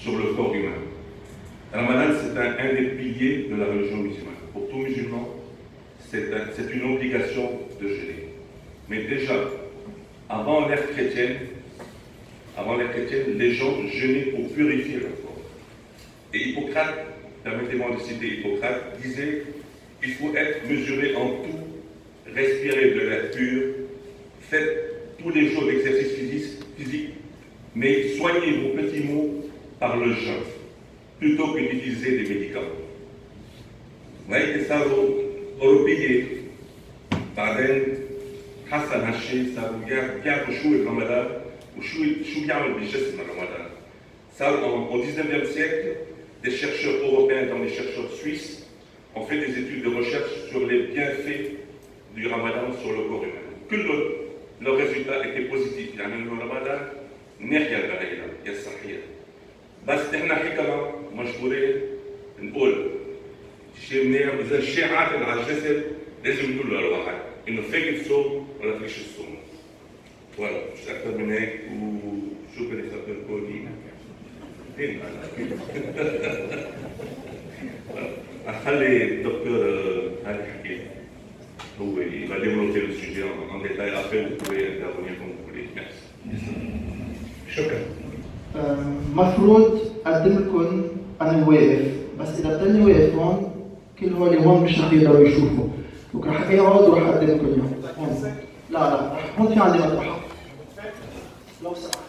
sur le corps humain. Le Ramadan, c'est un des piliers de la religion musulmane. Pour tout musulman, c'est une obligation de jeûner. Mais déjà, avant l'ère chrétienne, les gens jeûnaient pour purifier leur corps. Et Hippocrate, permettez-moi de citer Hippocrate, disait il faut être mesuré en tout, respirer de l'air pur, faites tous les jours d'exercice physique, mais soignez vos petits maux par le jeûne, plutôt que d'utiliser des médicaments. Vous voyez, ça européen, بعدين حسن هالشيء صاروا بيعرفوا شو الرمضان وشو بيعمل بالجسم الرمضان. Ça, au 19e siècle, des chercheurs européens dont les chercheurs suisses ont fait des études de recherche sur les bienfaits du ramadan sur le corps humain. Que leurs résultats étaient positifs. يعني إنه رمضان نحيا البهيئة يا الصحية. بس إحنا حكمة مجبورين نقول شيء منيح إذا الشيء عاتل على الجسد لازم نقول له الواحد إنه فيك تصوم ولا فيكش تصوم. voilà مش أكثر من هيك وشو بدي أخبر كوني. أخلي الدكتور هاني حكي هو il va développer le sujet en détail. Après vous pouvez intervenir comme vous voulez. Merci. شكرا. مفروض أقدم لكم أنا واقف بس إذا بضلني واقف هون كل هول هون مش رح يقدروا يشوفوا. راح اقعد وراح اقدم لكم اياهم. لا هون في عندي مطرحه. لو سمحت.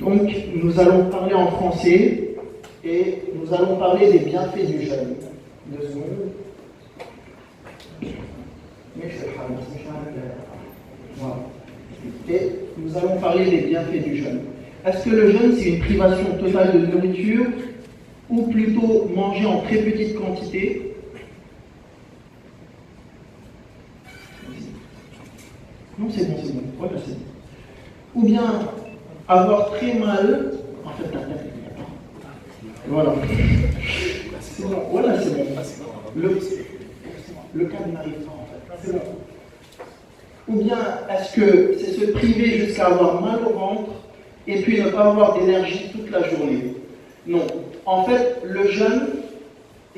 Donc, nous allons parler en français et nous allons parler des bienfaits du jeûne. 2 secondes. Voilà. Et nous allons parler des bienfaits du jeûne. Est-ce que le jeûne, c'est une privation totale de nourriture ou plutôt manger en très petite quantité? Non, c'est bon, c'est bon. Voilà, c'est bon. Ou bien avoir très mal. En fait, voilà. C'est bon, voilà, c'est bon. Le cadre n'arrive pas, en fait. C'est bon. Ou bien est-ce que c'est se priver jusqu'à avoir mal au ventre et puis ne pas avoir d'énergie toute la journée? Non. En fait, le jeûne,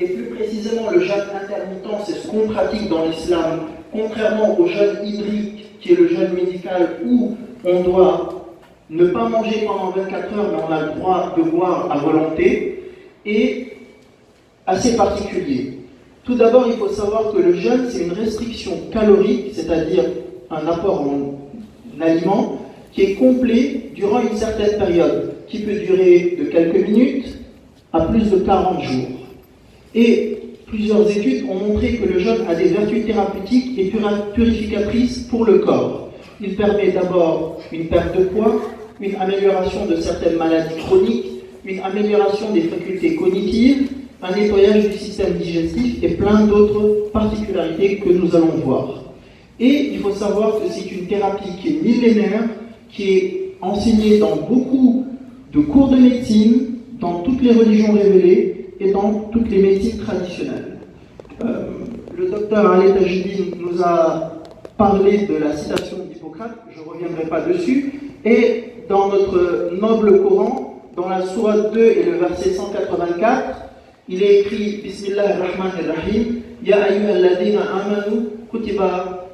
et plus précisément le jeûne intermittent, c'est ce qu'on pratique dans l'islam, contrairement au jeûne hydrique, qui est le jeûne médical, où on doit ne pas manger pendant 24 heures, mais on a le droit de boire à volonté, est assez particulier. Tout d'abord, il faut savoir que le jeûne, c'est une restriction calorique, c'est-à-dire un apport en aliment qui est complet durant une certaine période, qui peut durer de quelques minutes à plus de 40 jours. Et plusieurs études ont montré que le jeûne a des vertus thérapeutiques et purificatrices pour le corps. Il permet d'abord une perte de poids, une amélioration de certaines maladies chroniques, une amélioration des facultés cognitives, un nettoyage du système digestif et plein d'autres particularités que nous allons voir. Et il faut savoir que c'est une thérapie qui est millénaire, qui est enseignée dans beaucoup de cours de médecine, dans toutes les religions révélées et dans toutes les médecines traditionnelles. Le docteur Ali Tajuddin nous a parlé de la citation d'Hippocrate, je ne reviendrai pas dessus, et dans notre noble Coran, dans la sourate 2 et le verset 184, il est écrit Bismillahirrahmanirrahim, Ya ayyuhalladhina amanu kutiba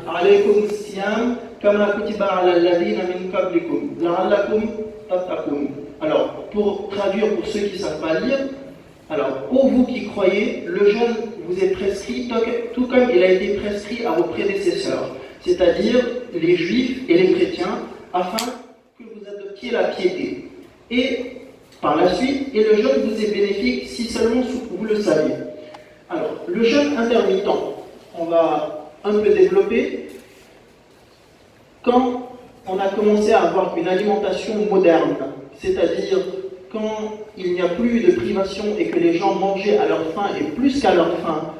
alaykum as-siyam kama kutiba ala alladhina min qablikum la'allakum tattaqun. Alors, pour traduire pour ceux qui ne savent pas lire, alors, pour vous qui croyez, le jeûne vous est prescrit tout comme il a été prescrit à vos prédécesseurs, c'est-à-dire les juifs et les chrétiens, afin que vous adoptiez la piété. Et par la suite, et le jeûne vous est bénéfique si seulement vous le savez. Alors, le jeûne intermittent, on va un peu développer. Quand on a commencé à avoir une alimentation moderne, c'est-à-dire quand il n'y a plus de privation et que les gens mangeaient à leur faim et plus qu'à leur faim,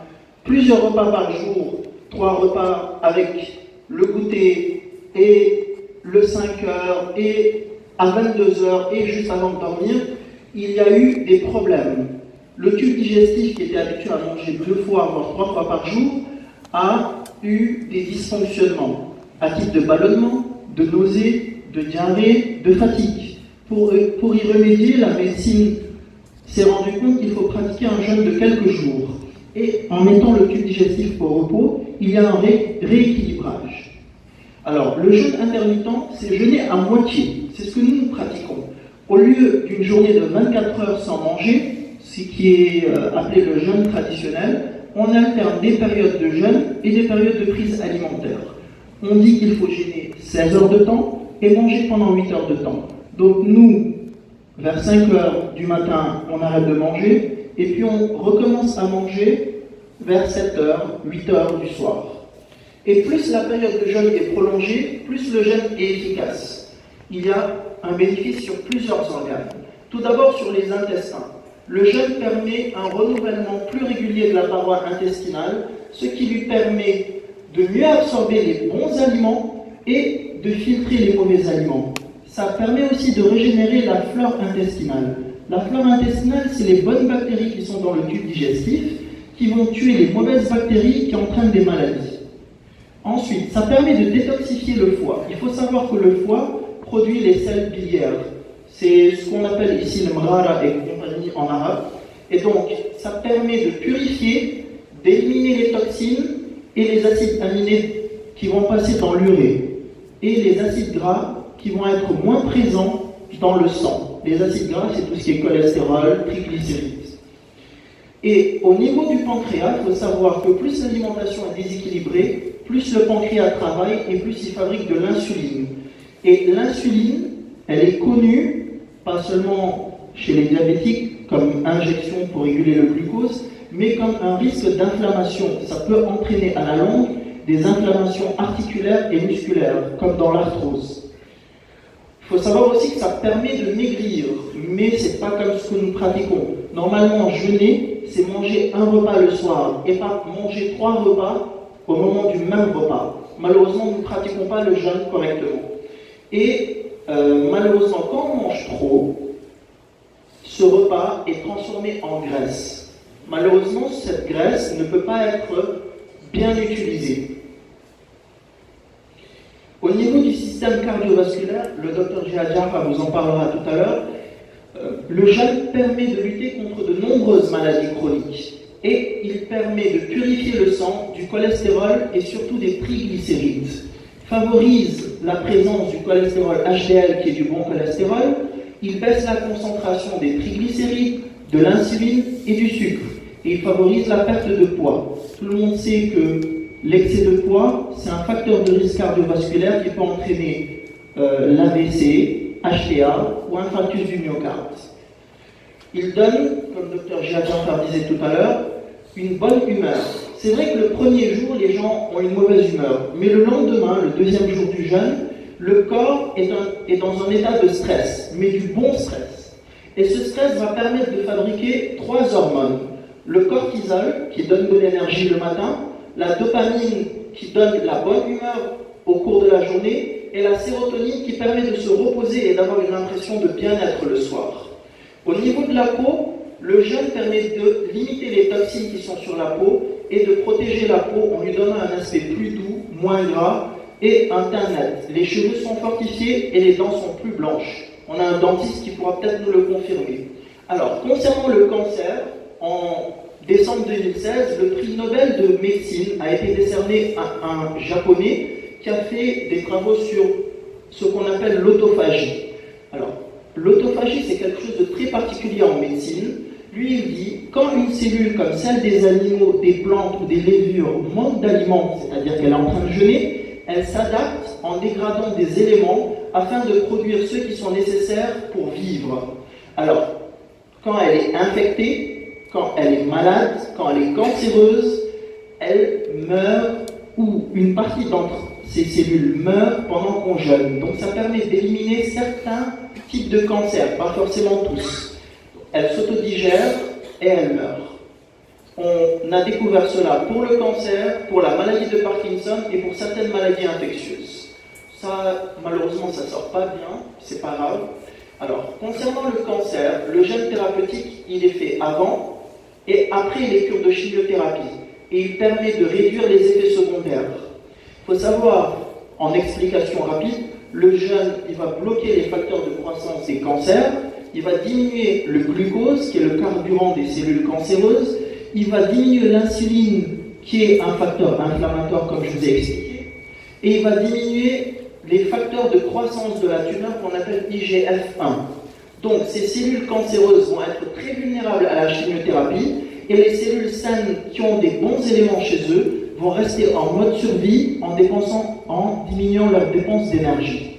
plusieurs repas par jour, 3 repas avec le goûter et le 5 heures et à 22 heures et juste avant de dormir, il y a eu des problèmes. Le tube digestif qui était habitué à manger 2 fois, voire 3 fois par jour, a eu des dysfonctionnements à type de ballonnement, de nausées, de diarrhée, de fatigue. Pour y remédier, la médecine s'est rendue compte qu'il faut pratiquer un jeûne de quelques jours. Et en mettant le tube digestif au repos, il y a un rééquilibrage. Alors, le jeûne intermittent, c'est jeûner à moitié. C'est ce que nous pratiquons. Au lieu d'une journée de 24 heures sans manger, ce qui est appelé le jeûne traditionnel, on alterne des périodes de jeûne et des périodes de prise alimentaire. On dit qu'il faut jeûner 16 heures de temps et manger pendant 8 heures de temps. Donc nous, vers 5 heures du matin, on arrête de manger et puis on recommence à manger vers 7 heures, 8 heures du soir. Et plus la période de jeûne est prolongée, plus le jeûne est efficace. Il y a un bénéfice sur plusieurs organes. Tout d'abord sur les intestins. Le jeûne permet un renouvellement plus régulier de la paroi intestinale, ce qui lui permet de mieux absorber les bons aliments et de filtrer les mauvais aliments. Ça permet aussi de régénérer la flore intestinale. La flore intestinale, c'est les bonnes bactéries qui sont dans le tube digestif, qui vont tuer les mauvaises bactéries qui entraînent des maladies. Ensuite, ça permet de détoxifier le foie. Il faut savoir que le foie produit les sels biliaires. C'est ce qu'on appelle ici le mrara et compagnie en arabe. Et donc, ça permet de purifier, d'éliminer les toxines et les acides aminés qui vont passer dans l'urée. Et les acides gras qui vont être moins présents dans le sang. Les acides gras, c'est tout ce qui est cholestérol, triglycérides. Et au niveau du pancréas, il faut savoir que plus l'alimentation est déséquilibrée, plus le pancréas travaille et plus il fabrique de l'insuline. Et l'insuline, elle est connue, pas seulement chez les diabétiques, comme injection pour réguler le glucose, mais comme un risque d'inflammation. Ça peut entraîner à la longue des inflammations articulaires et musculaires, comme dans l'arthrose. Il faut savoir aussi que ça permet de maigrir, mais ce n'est pas comme ce que nous pratiquons. Normalement, jeûner, c'est manger un repas le soir, et pas manger 3 repas au moment du même repas. Malheureusement, nous ne pratiquons pas le jeûne correctement. Et malheureusement, quand on mange trop, ce repas est transformé en graisse. Malheureusement, cette graisse ne peut pas être bien utilisée. Au niveau du système cardiovasculaire, le docteur Jihad Jafar vous en parlera tout à l'heure, le jeûne permet de lutter contre de nombreuses maladies chroniques et il permet de purifier le sang du cholestérol et surtout des triglycérides. Favorise la présence du cholestérol HDL qui est du bon cholestérol, il baisse la concentration des triglycérides, de l'insuline et du sucre et il favorise la perte de poids. Tout le monde sait que l'excès de poids, c'est un facteur de risque cardiovasculaire qui peut entraîner l'AVC, HTA ou infarctus du myocarde. Il donne, comme le Dr Jihad Jafar disait tout à l'heure, une bonne humeur. C'est vrai que le premier jour, les gens ont une mauvaise humeur, mais le lendemain, le deuxième jour du jeûne, le corps est dans un état de stress, mais du bon stress. Et ce stress va permettre de fabriquer 3 hormones. Le cortisol, qui donne de l'énergie le matin, la dopamine, qui donne la bonne humeur au cours de la journée, et la sérotonine, qui permet de se reposer et d'avoir une impression de bien-être le soir. Au niveau de la peau, le jeûne permet de limiter les toxines qui sont sur la peau et de protéger la peau en lui donnant un aspect plus doux, moins gras et un teint net. Les cheveux sont fortifiés et les dents sont plus blanches. On a un dentiste qui pourra peut-être nous le confirmer. Alors, concernant le cancer, en décembre 2016, le prix Nobel de médecine a été décerné à un japonais qui a fait des travaux sur ce qu'on appelle l'autophagie. Alors, l'autophagie, c'est quelque chose de très particulier en médecine. Lui, il dit, quand une cellule comme celle des animaux, des plantes ou des levures manque d'aliments, c'est-à-dire qu'elle est en train de jeûner, elle s'adapte en dégradant des éléments afin de produire ceux qui sont nécessaires pour vivre. Alors, quand elle est infectée, quand elle est malade, quand elle est cancéreuse, elle meurt ou une partie d'entre ces cellules meurent pendant qu'on jeûne. Donc ça permet d'éliminer certains types de cancers, pas forcément tous. Elle s'autodigère et elle meurt. On a découvert cela pour le cancer, pour la maladie de Parkinson et pour certaines maladies infectieuses. Ça, malheureusement, ça ne sort pas bien, c'est pas grave. Alors, concernant le cancer, le jeûne thérapeutique, il est fait avant et après les cures de chimiothérapie. et il permet de réduire les effets secondaires. Il faut savoir, en explication rapide, le jeûne, il va bloquer les facteurs de croissance des cancers, il va diminuer le glucose, qui est le carburant des cellules cancéreuses, il va diminuer l'insuline, qui est un facteur inflammatoire, comme je vous ai expliqué, et il va diminuer les facteurs de croissance de la tumeur qu'on appelle IGF-1. Donc, ces cellules cancéreuses vont être très vulnérables à la chimiothérapie, et les cellules saines qui ont des bons éléments chez eux vont rester en mode survie en diminuant leurs dépenses d'énergie.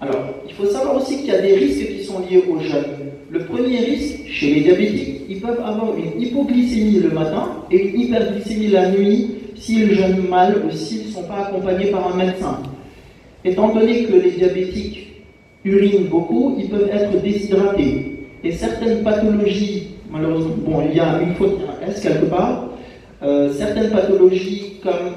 Alors, il faut savoir aussi qu'il y a des risques qui sont liés au jeûne. Le premier risque, chez les diabétiques, ils peuvent avoir une hypoglycémie le matin et une hyperglycémie la nuit s'ils jeûnent mal ou s'ils ne sont pas accompagnés par un médecin. Étant donné que les diabétiques urinent beaucoup, ils peuvent être déshydratés. Et certaines pathologies, malheureusement, bon, il y a une faute, il y a un S quelque part, certaines pathologies comme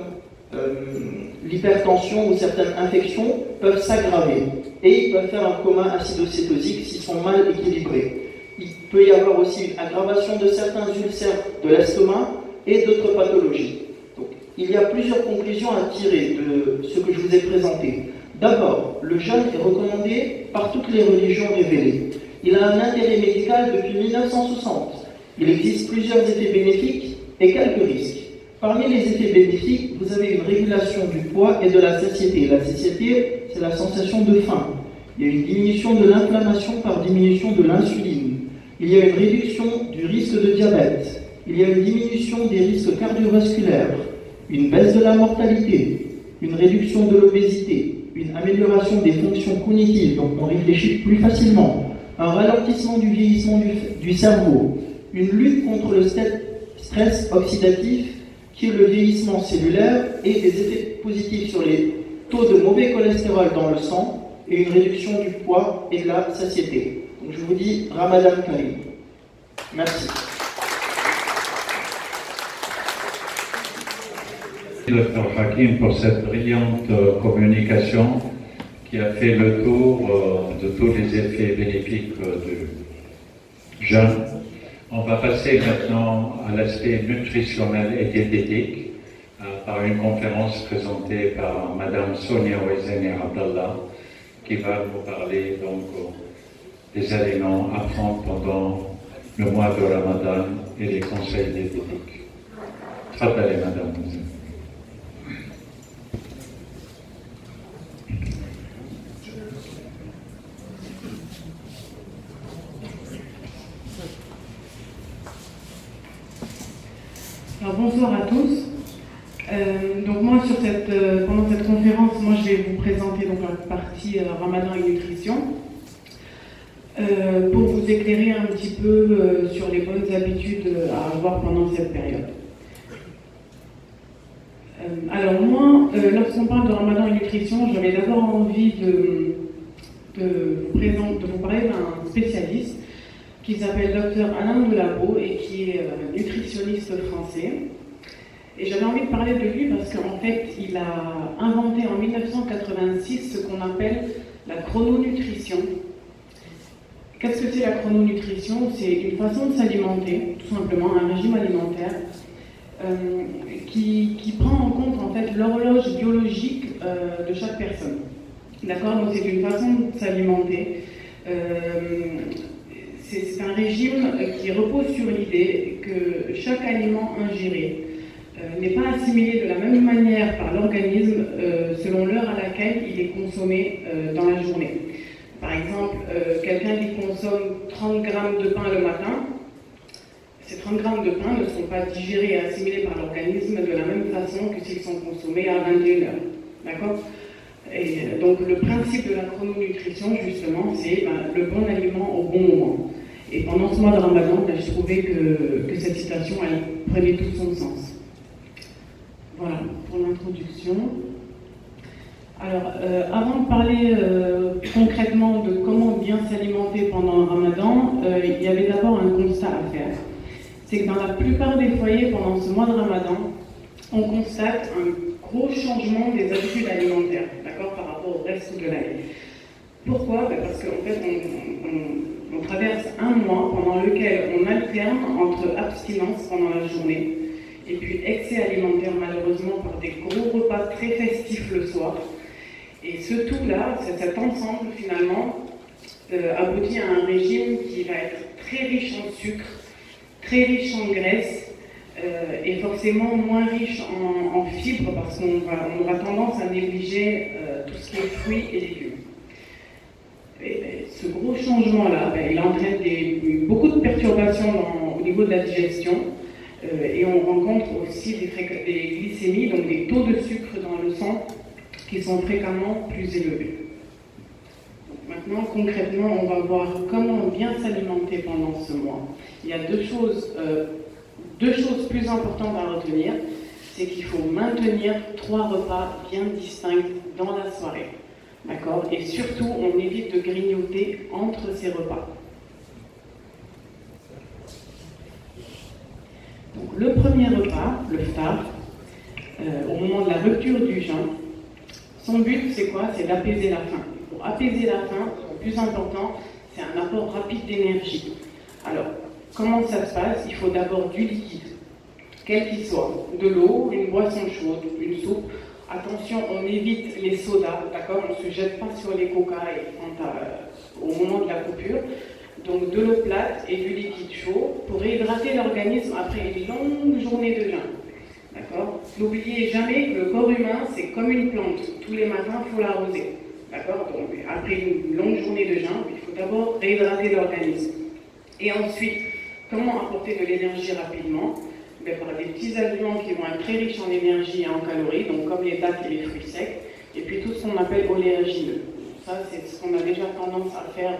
l'hypertension ou certaines infections peuvent s'aggraver et ils peuvent faire un coma acidocétosique s'ils sont mal équilibrés. Il peut y avoir aussi une aggravation de certains ulcères de l'estomac et d'autres pathologies. Donc, il y a plusieurs conclusions à tirer de ce que je vous ai présenté. D'abord, le jeûne est recommandé par toutes les religions révélées. Il a un intérêt médical depuis 1960. Il existe plusieurs effets bénéfiques et quelques risques. Parmi les effets bénéfiques, vous avez une régulation du poids et de la satiété. La satiété, c'est la sensation de faim. Il y a une diminution de l'inflammation par diminution de l'insuline. Il y a une réduction du risque de diabète. Il y a une diminution des risques cardiovasculaires, une baisse de la mortalité, une réduction de l'obésité, une amélioration des fonctions cognitives, donc on réfléchit plus facilement, un ralentissement du vieillissement du cerveau, une lutte contre le stress oxydatif, qui est le vieillissement cellulaire, et des effets positifs sur les taux de mauvais cholestérol dans le sang, et une réduction du poids et de la satiété. Donc je vous dis Ramadan Karim. Merci. Dr Hakim pour cette brillante communication qui a fait le tour de tous les effets bénéfiques du jeûne. On va passer maintenant à l'aspect nutritionnel et diététique par une conférence présentée par Madame Sonia Ouezeni Abdallah qui va vous parler donc des aliments à prendre pendant le mois de Ramadan et les conseils diététiques. Tfadali, Madame. Alors, bonsoir à tous. Donc moi, pendant cette conférence, moi je vais vous présenter donc la partie Ramadan et nutrition pour vous éclairer un petit peu sur les bonnes habitudes à avoir pendant cette période. Alors moi, lorsqu'on parle de Ramadan et nutrition, j'avais d'abord envie de vous parler d'un spécialiste qui s'appelle Dr Alain Delabo et qui est nutritionniste français. Et j'avais envie de parler de lui parce qu'en fait, il a inventé en 1986 ce qu'on appelle la chrononutrition. Qu'est-ce que c'est la chrononutrition? C'est une façon de s'alimenter, tout simplement, un régime alimentaire qui prend en compte en fait l'horloge biologique de chaque personne. D'accord? Donc c'est une façon de s'alimenter. C'est un régime qui repose sur l'idée que chaque aliment ingéré n'est pas assimilé de la même manière par l'organisme selon l'heure à laquelle il est consommé dans la journée. Par exemple, quelqu'un qui consomme 30 grammes de pain le matin, ces 30 grammes de pain ne sont pas digérés et assimilés par l'organisme de la même façon que s'ils sont consommés à 21h. D'accord? Et donc le principe de la chrononutrition, justement, c'est le bon aliment au bon moment. Et pendant ce mois de Ramadan, je trouvais que cette citation, elle prenait tout son sens. Voilà, pour l'introduction. Alors, avant de parler concrètement de comment bien s'alimenter pendant le Ramadan, il y avait d'abord un constat à faire. C'est que dans la plupart des foyers, pendant ce mois de Ramadan, on constate un gros changement des habitudes alimentaires, d'accord, par rapport au reste de l'année. Pourquoi? Parce qu'en fait, on traverse un mois pendant lequel on alterne entre abstinence pendant la journée et puis excès alimentaire malheureusement par des gros repas très festifs le soir. Et ce tout-là, cet ensemble finalement, aboutit à un régime qui va être très riche en sucre, très riche en graisse, et forcément moins riche en fibres parce qu'on aura tendance à négliger tout ce qui est fruits et légumes. Et ce gros changement-là, il entraîne beaucoup de perturbations au niveau de la digestion, et on rencontre aussi des glycémies, donc des taux de sucre dans le sang qui sont fréquemment plus élevés. Donc maintenant, concrètement, on va voir comment bien s'alimenter pendant ce mois. Il y a deux choses plus importantes à retenir, c'est qu'il faut maintenir 3 repas bien distincts dans la soirée. D'accord? Et surtout, on évite de grignoter entre ces repas. Donc, le premier repas, le phtar, au moment de la rupture du jeûne, son but, c'est quoi? C'est d'apaiser la faim. Pour apaiser la faim, le plus important, c'est un apport rapide d'énergie. Alors, comment ça se passe? Il faut d'abord du liquide, quel qu'il soit, de l'eau, une boisson chaude, une soupe. Attention, on évite les sodas, d'accord? On ne se jette pas sur les coca au moment de la coupure. Donc de l'eau plate et du liquide chaud pour réhydrater l'organisme après une longue journée de jeûne. D'accord? N'oubliez jamais que le corps humain, c'est comme une plante. Tous les matins, il faut l'arroser. D'accord? Donc après une longue journée de jeûne, il faut d'abord réhydrater l'organisme. Et ensuite, comment apporter de l'énergie rapidement? Par des petits aliments qui vont être très riches en énergie et en calories, donc comme les dattes et les fruits secs, et puis tout ce qu'on appelle oléagineux. Ça, c'est ce qu'on a déjà tendance à faire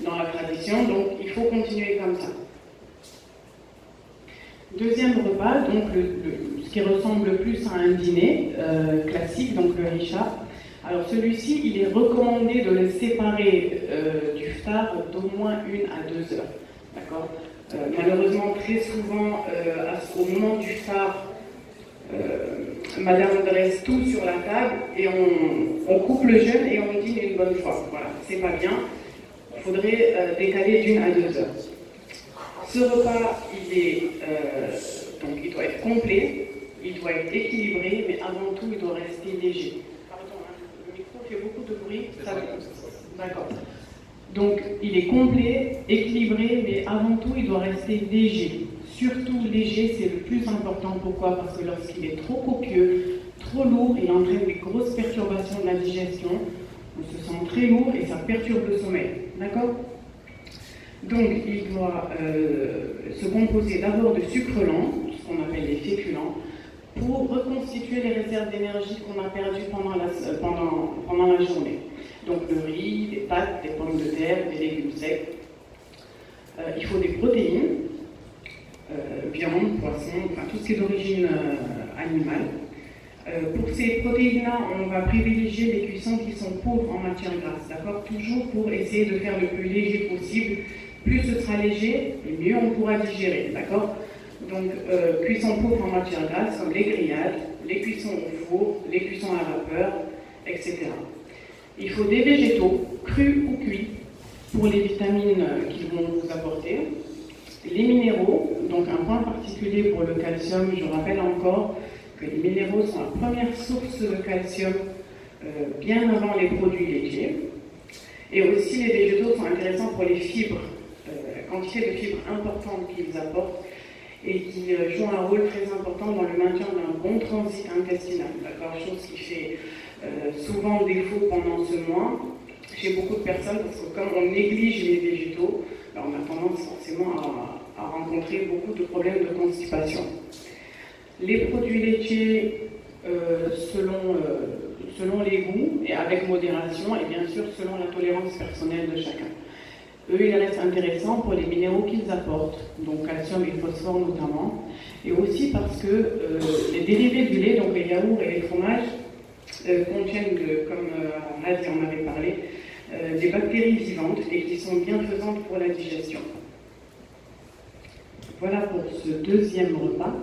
dans la tradition, donc il faut continuer comme ça. Deuxième repas, donc ce qui ressemble le plus à un dîner classique, donc le richa. Alors celui-ci, il est recommandé de le séparer du phtar d'au moins 1 à 2 heures. D'accord? Malheureusement, très souvent, au moment du phtar, Madame dresse tout sur la table et on coupe le jeûne et on dîne une bonne fois. Voilà, c'est pas bien. Il faudrait décaler d'1 à 2 heures. Ce repas, donc il doit être complet, il doit être équilibré, mais avant tout, il doit rester léger. Pardon, hein, le micro fait beaucoup de bruit. D'accord. Donc, il est complet, équilibré, mais avant tout, il doit rester léger. Surtout léger, c'est le plus important. Pourquoi? Parce que lorsqu'il est trop copieux, trop lourd, il entraîne des grosses perturbations de la digestion. On se sent très lourd et ça perturbe le sommeil. D'accord? Donc, il doit se composer d'abord de sucre lent, ce qu'on appelle les féculents, pour reconstituer les réserves d'énergie qu'on a perdues pendant la journée. Donc le riz, des pâtes, des pommes de terre, des légumes secs. Il faut des protéines, viande, poisson, enfin tout ce qui est d'origine animale. Pour ces protéines-là, on va privilégier les cuissons qui sont pauvres en matière grasse, d'accord? Toujours pour essayer de faire le plus léger possible. Plus ce sera léger, et mieux on pourra digérer, d'accord? Donc, cuissons pauvres en matière grasse, comme les grillades, les cuissons au four, les cuissons à vapeur, etc. Il faut des végétaux, crus ou cuits, pour les vitamines qu'ils vont vous apporter. Les minéraux, donc un point particulier pour le calcium, je rappelle encore que les minéraux sont la première source de calcium bien avant les produits laitiers. Et aussi, les végétaux sont intéressants pour les fibres, la quantité de fibres importantes qu'ils apportent et qui jouent un rôle très important dans le maintien d'un bon transit intestinal. D'accord, chose qui fait souvent défaut pendant ce mois chez beaucoup de personnes, parce que comme on néglige les végétaux, alors on a tendance forcément à rencontrer beaucoup de problèmes de constipation. Les produits laitiers, selon les goûts et avec modération, et bien sûr selon la tolérance personnelle de chacun. Eux, ils restent intéressants pour les minéraux qu'ils apportent, donc calcium et phosphore notamment, et aussi parce que les dérivés du lait, donc les yaourts et les fromages, contiennent, comme Nadia en avait parlé, des bactéries vivantes et qui sont bienfaisantes pour la digestion. Voilà pour ce deuxième repas.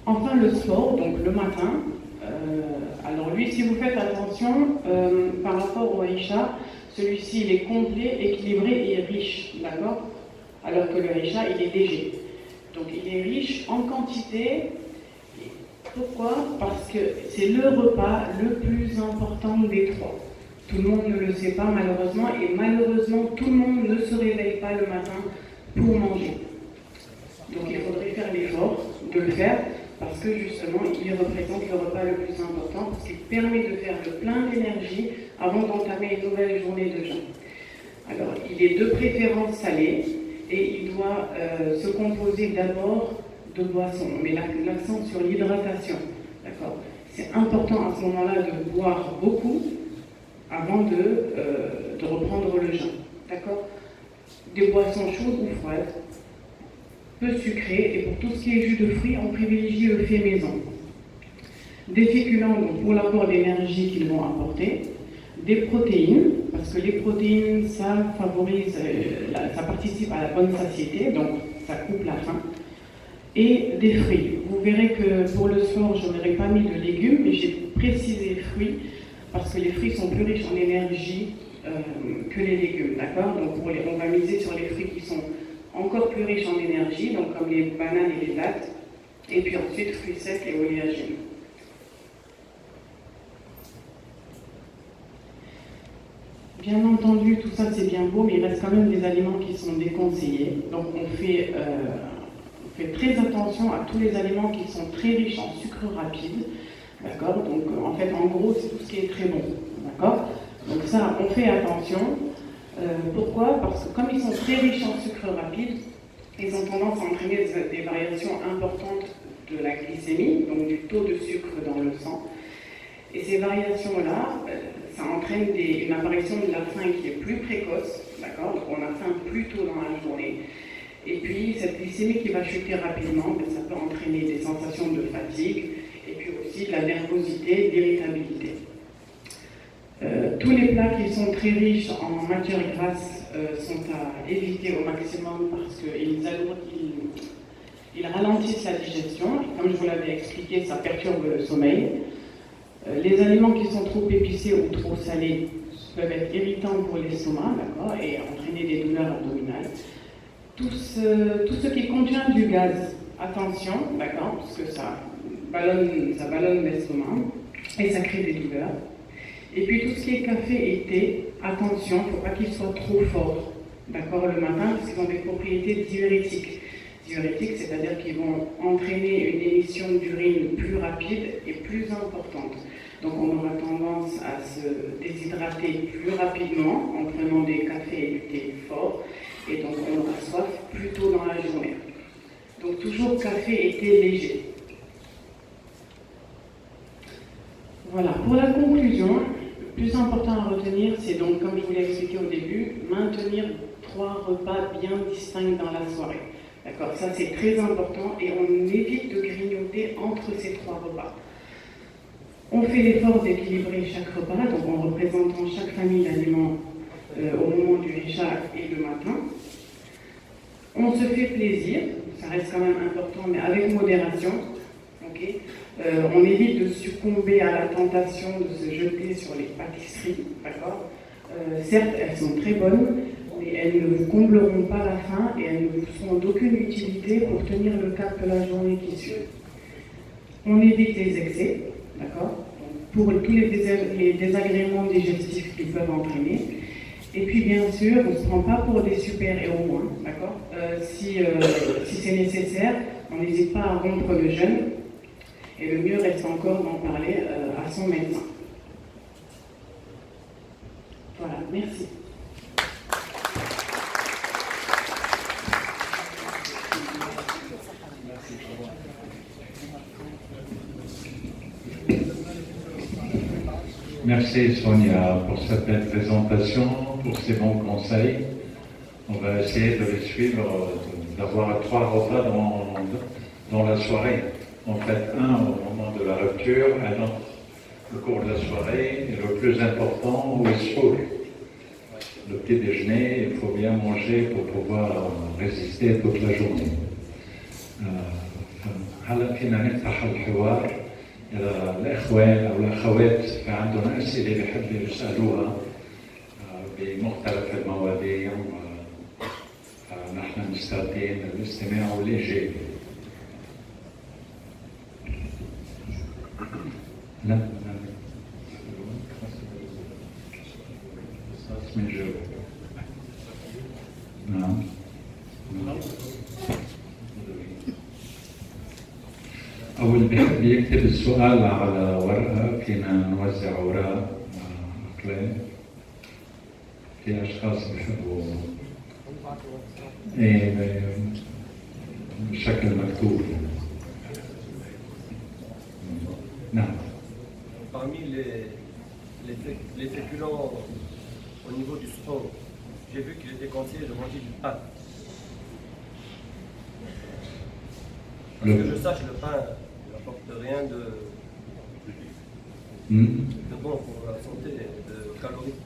Enfin, le sport, donc le matin. Alors lui, si vous faites attention, par rapport au Aïcha, celui-ci il est complet, équilibré et riche, d'accord? Alors que le Aïcha, il est léger. Donc il est riche en quantité. Pourquoi? Parce que c'est le repas le plus important des trois. Tout le monde ne le sait pas malheureusement, et malheureusement tout le monde ne se réveille pas le matin pour manger. Donc il faudrait faire l'effort de le faire, parce que justement il représente le repas le plus important, parce qu'il permet de faire le plein d'énergie avant d'entamer une nouvelle journée de jeûne. Alors il est de préférence salé, et il doit se composer d'abord de boissons. On met l'accent sur l'hydratation, d'accord? C'est important à ce moment-là de boire beaucoup avant de reprendre le jeûne, d'accord? Des boissons chaudes ou froides, peu sucrées, et pour tout ce qui est jus de fruits, on privilégie le fait maison. Des féculents donc, pour l'apport d'énergie qu'ils vont apporter, des protéines, parce que les protéines, ça favorise, ça participe à la bonne satiété, donc ça coupe la faim, et des fruits. Vous verrez que pour le soir, je n'aurais pas mis de légumes, mais j'ai précisé fruits, parce que les fruits sont plus riches en énergie que les légumes, d'accord? Donc on va miser sur les fruits qui sont encore plus riches en énergie, donc comme les bananes et les dattes, et puis ensuite fruits secs et oléagineux. Bien entendu, tout ça c'est bien beau, mais il reste quand même des aliments qui sont déconseillés. Donc on fait très attention à tous les aliments qui sont très riches en sucre rapide. D'accord? Donc en fait, en gros, c'est tout ce qui est très bon. D'accord? Donc ça, on fait attention. Pourquoi? Parce que comme ils sont très riches en sucre rapide, ils ont tendance à entraîner des variations importantes de la glycémie, donc du taux de sucre dans le sang. Et ces variations-là, ça entraîne une apparition de la faim qui est plus précoce, d'accord? Donc on a faim plus tôt dans la journée. Et puis cette glycémie qui va chuter rapidement, ça peut entraîner des sensations de fatigue, et puis aussi de la nervosité, d'irritabilité. Tous les plats qui sont très riches en matières grasses sont à éviter au maximum parce qu'ils ralentissent la digestion. Et comme je vous l'avais expliqué, ça perturbe le sommeil. Les aliments qui sont trop épicés ou trop salés peuvent être irritants pour l'estomac, d'accord, et entraîner des douleurs abdominales. Tout ce qui contient du gaz, attention, d'accord, parce que ça ballonne l'estomac et ça crée des douleurs. Et puis tout ce qui est café et thé, attention, il ne faut pas qu'ils soient trop forts, d'accord, le matin, parce qu'ils ont des propriétés diurétiques. Diurétiques, c'est-à-dire qu'ils vont entraîner une émission d'urine plus rapide et plus importante. Donc on aura tendance à se déshydrater plus rapidement en prenant des cafés et du thé forts, et donc on aura soif plus tôt dans la journée. Donc toujours café et thé léger. Voilà, pour la conclusion, le plus important à retenir, c'est donc, comme je vous l'ai expliqué au début, maintenir 3 repas bien distincts dans la soirée. D'accord, ça c'est très important et on évite de grignoter entre ces 3 repas. On fait l'effort d'équilibrer chaque repas, donc en représentant chaque famille d'aliments au moment du Isha et le matin. On se fait plaisir, ça reste quand même important, mais avec modération. Okay. On évite de succomber à la tentation de se jeter sur les pâtisseries, d'accord. Certes, elles sont très bonnes, mais elles ne vous combleront pas la faim et elles ne vous seront d'aucune utilité pour tenir le cap de la journée qui suit. On évite les excès, d'accord, pour tous les désagréments digestifs qu'ils peuvent entraîner. Et puis bien sûr, on ne se prend pas pour des super-héros, hein, d'accord. Si c'est nécessaire, on n'hésite pas à rompre le jeûne. Et le mieux reste encore d'en parler à son médecin. Voilà, merci. Merci Sonia pour cette belle présentation, pour ces bons conseils. On va essayer de les suivre, d'avoir 3 repas dans la soirée. En fait, un au moment de la rupture, un autre au cours de la soirée, et le plus important, au soir. Le petit déjeuner, il faut bien manger pour pouvoir résister toute la journée. هلا فينا نفتح الحوار الإخوان أو الأخوات عندهم أسئلة بيحبوا يسألوها بمختلف المواضيع فنحن مستعدين للاستماع والإجابة. لا من جو. نعم. أول بيحب يكتب السؤال على ورقة، فينا نوزع أوراق أقلام. في أشخاص بيحبوا بشكل مكتوب. نعم. Parmi les féculents au niveau du sport, j'ai vu qu'il était conseillé de manger du pain. Parce que je sache, le pain n'apporte rien de bon pour la santé, de calories.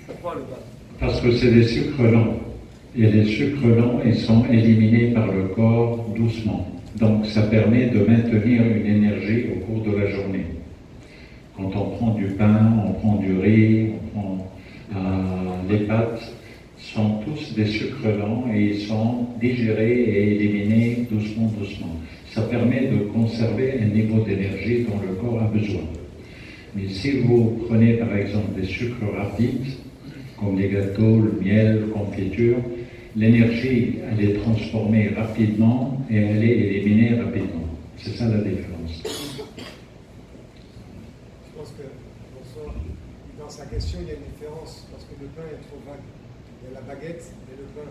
Pourquoi le pain? Parce que c'est des sucres lents. Et les sucres lents, ils sont éliminés par le corps doucement. Donc ça permet de maintenir une énergie au cours de la journée. Quand on prend du pain, on prend du riz, on prend les pâtes, sont tous des sucres lents et ils sont digérés et éliminés doucement. Ça permet de conserver un niveau d'énergie dont le corps a besoin. Mais si vous prenez par exemple des sucres rapides, comme les gâteaux, le miel, la confiture, l'énergie, elle est transformée rapidement et elle est éliminée rapidement. C'est ça la différence. Je pense que dans sa question, il y a une différence, parce que le pain est trop vague. Il y a la baguette et le pain.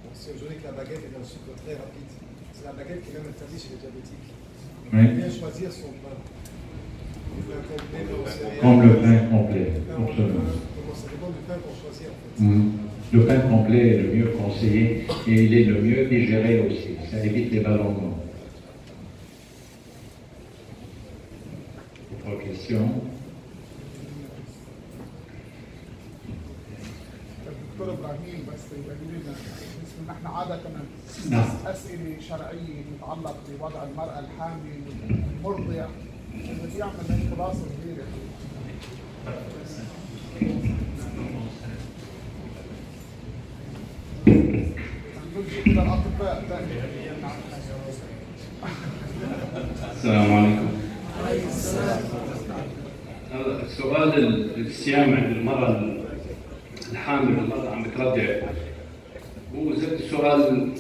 Donc c'est aujourd'hui que la baguette est un sucre très rapide. C'est la baguette qui est même interdite chez les diabétiques. Donc il faut bien choisir son pain. Le pain complet, comme le pain complet. Ça dépend du pain qu'on choisit en fait. Le pain complet est le mieux conseillé et il est le mieux digéré aussi. Ça évite les ballonnements. Autre question? دكتور ابراهيم بس يبين لنا نحن عاده اسئله شرعيه تتعلق بوضع المراه الحامل المرضع بدي اعمل هيك خلاصه صغيره. نلجئ الى الاطباء دائما. السلام عليكم. سؤال الصيام عند المرأة الحامل والمرأة عم بترضع هو زاد السؤال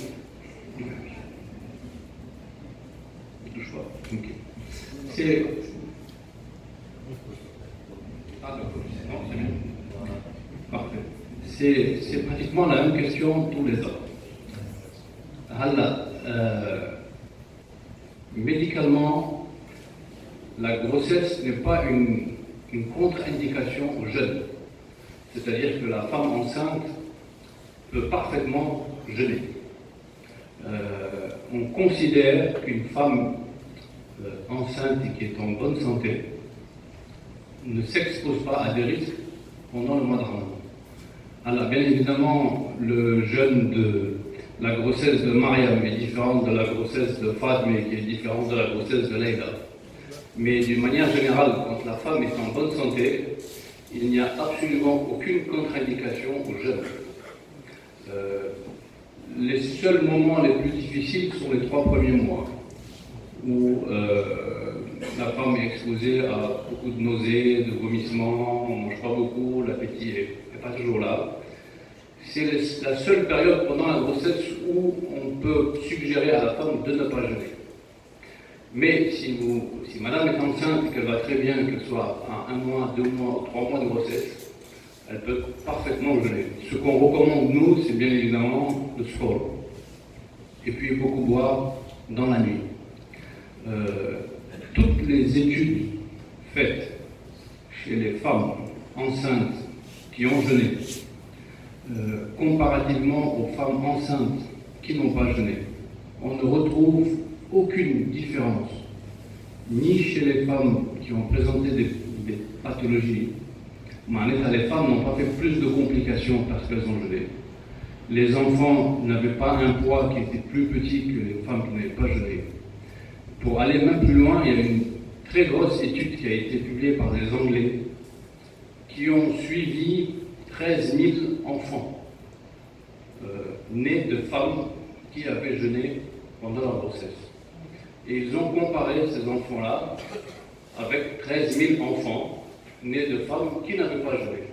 c'est pratiquement la même question tous les ans. Médicalement, la grossesse n'est pas une contre-indication aux jeunes. C'est-à-dire que la femme enceinte peut parfaitement jeûner. On considère qu'une femme enceinte et qui est en bonne santé ne s'expose pas à des risques pendant le mois de Ramadan. Alors, bien évidemment, le jeûne de la grossesse de Mariam est différente de la grossesse de Fadme, qui est différente de la grossesse de Leïla. Mais d'une manière générale, quand la femme est en bonne santé, il n'y a absolument aucune contre-indication au jeûne. Les seuls moments les plus difficiles sont les 3 premiers mois, où la femme est exposée à beaucoup de nausées, de vomissements, on ne mange pas beaucoup, l'appétit n'est pas toujours là. C'est la seule période pendant la grossesse où on peut suggérer à la femme de ne pas jeûner. Mais si madame est enceinte et qu'elle va très bien, qu'elle soit à 1 mois, 2 mois, 3 mois de grossesse, elle peut parfaitement jeûner. Ce qu'on recommande, nous, c'est bien évidemment le sport. Et puis beaucoup boire dans la nuit. Toutes les études faites chez les femmes enceintes qui ont jeûné, comparativement aux femmes enceintes qui n'ont pas jeûné, on ne retrouve aucune différence, ni chez les femmes qui ont présenté des pathologies. Les femmes n'ont pas fait plus de complications parce qu'elles ont jeûné. Les enfants n'avaient pas un poids qui était plus petit que les femmes qui n'avaient pas jeûné. Pour aller même plus loin, il y a une très grosse étude qui a été publiée par des Anglais qui ont suivi 13 000 enfants nés de femmes qui avaient jeûné pendant la grossesse. Et ils ont comparé ces enfants-là avec 13 000 enfants nés de femmes qui n'avaient pas jeûné.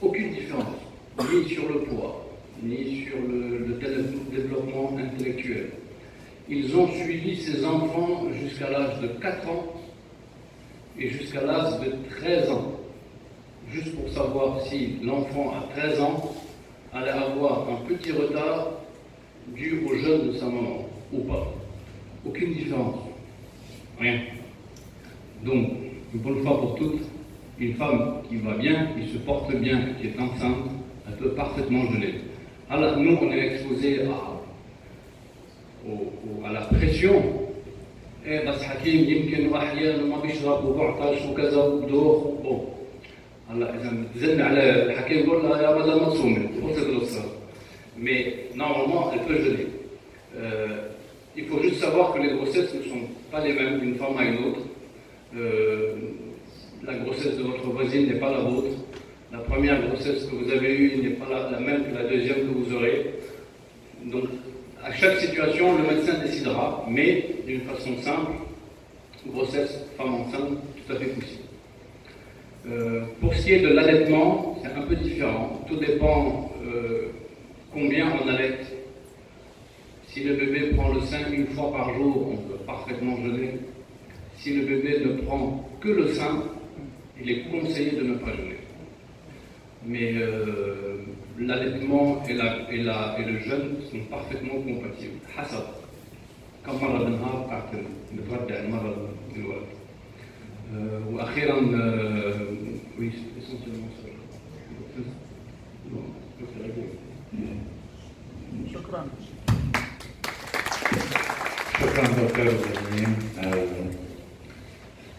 Aucune différence, ni sur le poids, ni sur le développement intellectuel. Ils ont suivi ces enfants jusqu'à l'âge de 4 ans et jusqu'à l'âge de 13 ans, juste pour savoir si l'enfant à 13 ans allait avoir un petit retard dû au jeûne de sa maman ou pas. Aucune différence. Rien. Donc, une bonne fois pour toutes, une femme qui va bien, qui se porte bien, qui est enceinte, elle peut parfaitement jeûner. Alors, nous, on est exposé à la pression. Eh, بس حكيم يمكن أحيانا ما بيشرب وبعطش وكذا وبدوخ وبو. هلا إذا بتزن على الحكيم بقول لها يا بدل ما تصومي، وصلت القصة. Mais normalement, elle peut jeûner. Il faut juste savoir que les grossesses ne sont pas les mêmes d'une femme à une autre. La grossesse de votre voisine n'est pas la vôtre. La première grossesse que vous avez eue n'est pas la même que la deuxième que vous aurez. Donc, à chaque situation, le médecin décidera, mais d'une façon simple, grossesse, femme enceinte, tout à fait possible. Pour ce qui est de l'allaitement, c'est un peu différent. Tout dépend combien on allaite. Si le bébé prend le sein une fois par jour, on peut parfaitement jeûner. Si le bébé ne prend que le sein, il est conseillé de ne pas jeûner. Mais l'allaitement et le jeûne sont parfaitement compatibles. حسب كم مرة بالنهار تعتم بتودع المرة بالوقت. وأخيرا oui, essentiellement ça. شكرا. شكرا دكتور زميل على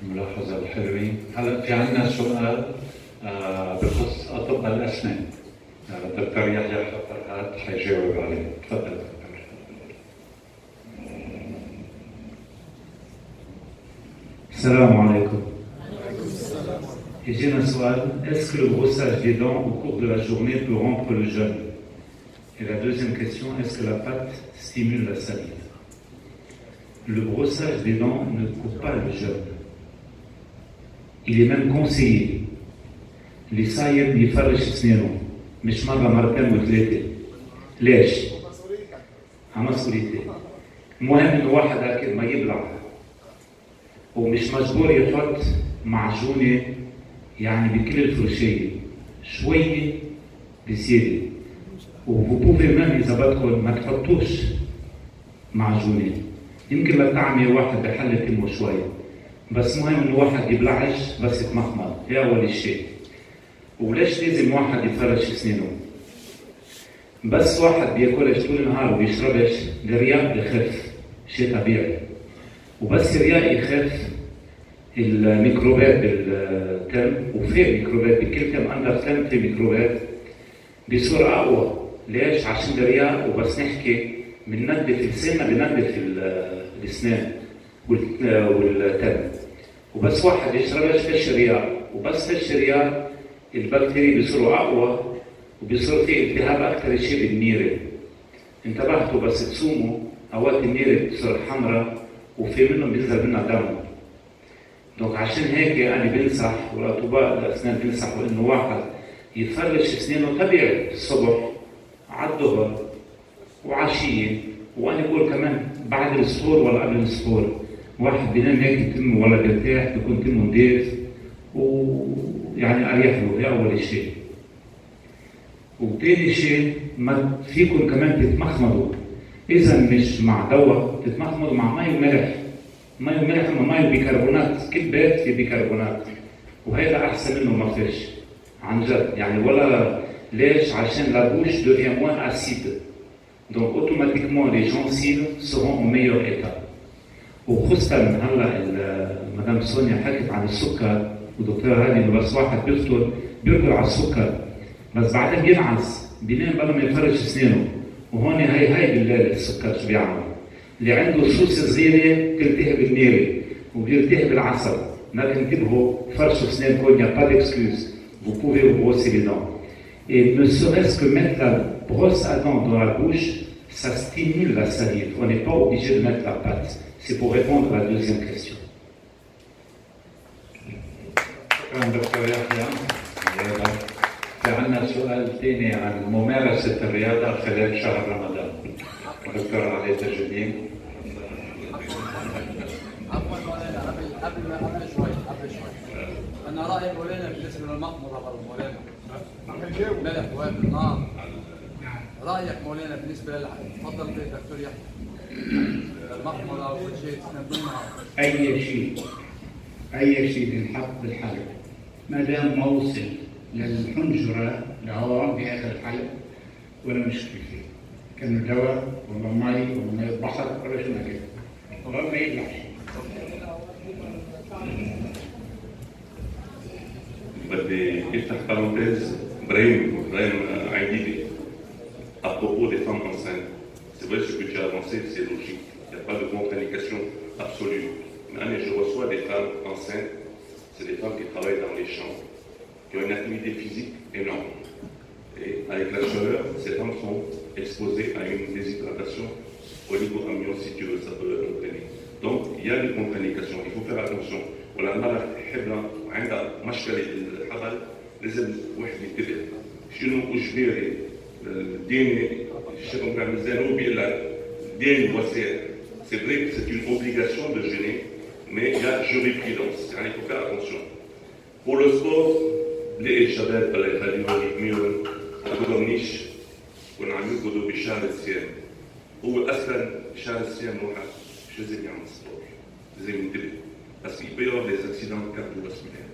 الملاحظة الحلوة. هلا في عندنا سؤال بخص أطباء الأسنان. دكتور يحيى فرهاد حيجاوب عليه. تفضل دكتور. Salam alaikum. Et j'ai un soal, est-ce que le brossage des dents au cours de la journée peut rompre le jeûne? Et la deuxième question, est-ce que la pâte stimule la salive? Le brossage des dents ne coupe pas le jeûne. Il est même conseillé. اللي صايم يفرش اسنانه مش مرة مرتين وثلاثة. ليش؟ على مسؤوليته. المهم انه واحد هكذا ما يبلع ومش مجبور يحط معجونة يعني بكل الفرشية شوية بزيادة. وبوبوفي مام إذا بدكم ما تحطوش معجونة يمكن لطعمة واحد بحل تمه شوية بس مهم انه واحد يبلعش بس يتمخمض هي أول شيء. وليش لازم واحد يفرش اسنانه؟ بس واحد بياكلش طول النهار وبيشربش الرياء بخف شيء طبيعي. وبس الرياء يخف الميكروبات بالتم وفي ميكروبات بكل تم اندر تم في ميكروبات بصورة أقوى. ليش؟ عشان الرياء وبس نحكي بننظف لساننا بننظف الأسنان والتم. وبس واحد يشربش فيش رياء وبس فيش رياء البكتيريا بصورة أقوى وبصير في التهاب أكثر شيء بالنيرة. انتبهتوا بس تصوموا أوقات النيرة بتصير حمراء وفي منهم بينزل منها دم. دونك عشان هيك أنا بنصح والأطباء الأسنان بنصحوا إنه واحد يفرش أسنانه طبيعي الصبح على الظهر وعشية وأنا بقول كمان بعد السحور ولا قبل السحور. واحد بينام هيك تمه ولا بيرتاح بيكون تمه نضيف ويعني أريح له. هي أول شيء. وثاني شيء ما فيكم كمان تتمخمضوا. إذا مش مع دواء تتمخمضوا مع مي وملح. مي وملح أما مي وبيكربونات كل بيت في بيكربونات وهذا أحسن منه ما فيش عن جد يعني. ولا ليش؟ عشان la bouche devient moins acide. Donc automatiquement les gencives seront au meilleur état. وخصوصا هلا مدام سونيا حكت عن السكر ودكتور هادي انه بس واحد بيفطر بيركض على السكر بس بعدين بينعس بينام بلا ما يفرش اسنانه. وهون هي بالليل السكر شو بيعمل؟ اللي عنده سوسه صغيره بتلتهب النيره وبيلتهب العصب. ما تنتبهوا فرشوا اسنانكم يا با ديكسكوز. Vous pouvez vous brosser les dents. Et ne serait-ce que mettre la brosse à dents dans la bouche, ça stimule la salive. On n'est pas obligé de mettre la pâte. C'est pour répondre à la deuxième question. دكتور يحيى في عندنا سؤال ثاني عن ممارسة الرياضة خلال شهر رمضان. دكتور علي تجدين. عفوا مولانا قبل شوي انا رايي مولانا بالنسبه للمقمره مولانا ملح وابل نعم رايك مولانا بالنسبه تفضل دكتور يحيى المقمره والشيء تنبهنا اي شيء بينحط بالحلق ما دام ما وصل للحنجره لهون باخر الحلق ولا مشكله فيه كانه دواء ولا مي ولا مي بحر ولا شو ما كان وما يطلعش. بدي افتح parenthèse Brahim Aïdidi à propos des femmes enceintes. C'est vrai ce que tu as avancé, c'est logique. Il n'y a pas de contre-indication absolue. Mais je reçois des femmes enceintes, c'est des femmes qui travaillent dans les champs, qui ont une activité physique énorme. Et avec la chaleur, ces femmes sont exposées à une déshydratation au niveau amnion-situeux, ça peut entraîner. Donc il y a des contre-indications, il faut faire attention. ولا المرأة تحبها وعندها مشكلة الحبل لازم واحد ينتبه. شنو إجباري؟ الدين الشيخ محمد مزيان هو بيقول لك الدين وسائل. C'est vrai que c'est une obligation de jeûner, mais il y a jurisprudence, يعني il faut faire attention. Pour le sport, نلاقي الشباب الله يخليهم يحميهم ما تضرنيش ونعمل غدو بشهر الصيام. هو أصلا شهر الصيام واحد مش لازم يعمل سبور، لازم ينتبه. Parce qu'il peut y avoir des accidents cardiovasculaires,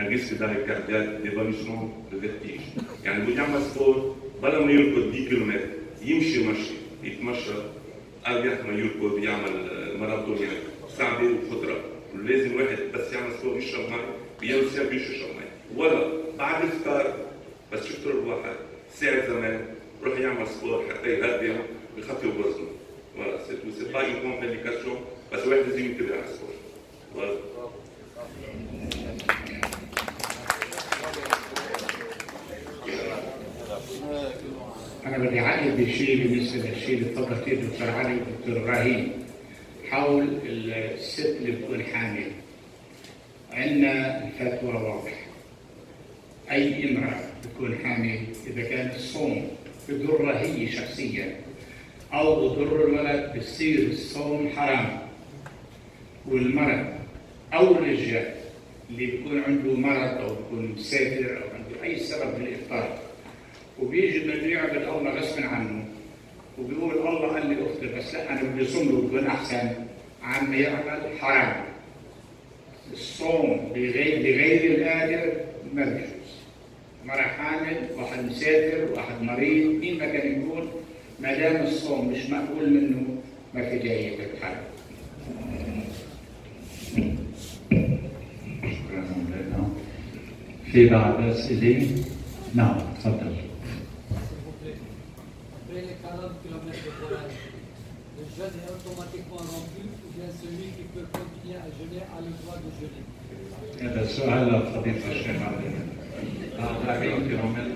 un risque d'arrêt cardiaque, d'évanouissement, de vertige. يعني بده يعمل سبور بلا ما يركض 10 كيلومتر يمشي مشي يتمشى أريح ما يركض يعمل ماراثون يعني ساعة وخضرة. لازم واحد بس يعمل سبور يشرب مي بيعمل صيام بيشرب مي ولا بعد الفطار بس شفت الواحد ساعة زمان روح يعمل سبور حتى يهدي ويخفف وزنه. Voilà, c'est tout. C'est pas une contre-indication parce que واحد لازم ينتبه على السبور. أنا بدي أعقب بشيء بالنسبة للشيء اللي تفضل فيه الدكتور علي والدكتور إبراهيم حول الست اللي بتكون حامل. عندنا الفتوى واضحة. أي امرأة بتكون حامل إذا كان الصوم بضرها هي شخصيا أو بضر الولد بصير الصوم حرام. والمرض أو الرجال اللي بيكون عنده مرض أو بيكون مسافر أو عنده أي سبب للإفطار وبيجي بده يعبد الله غصبا عنه وبيقول الله قال لي أفطر بس لا أنا بدي أصوم له بكون أحسن عم يعمل حرام. الصوم بغير القادر ما بيجوز. مرة حامل، واحد مسافر، واحد مريض، مين ما كان يكون ما دام الصوم مش مقبول منه ما في جاية الحرام. شكرا مولانا. في بعض أسئلة؟ نعم تفضل. Après les 40 km de voyage, le jeûne est automatiquement rompu ou bien celui qui peut continuer à jeûner a le droit de jeûner? هذا سؤال لفضيلة الشيخ علي. 40 كيلومتر.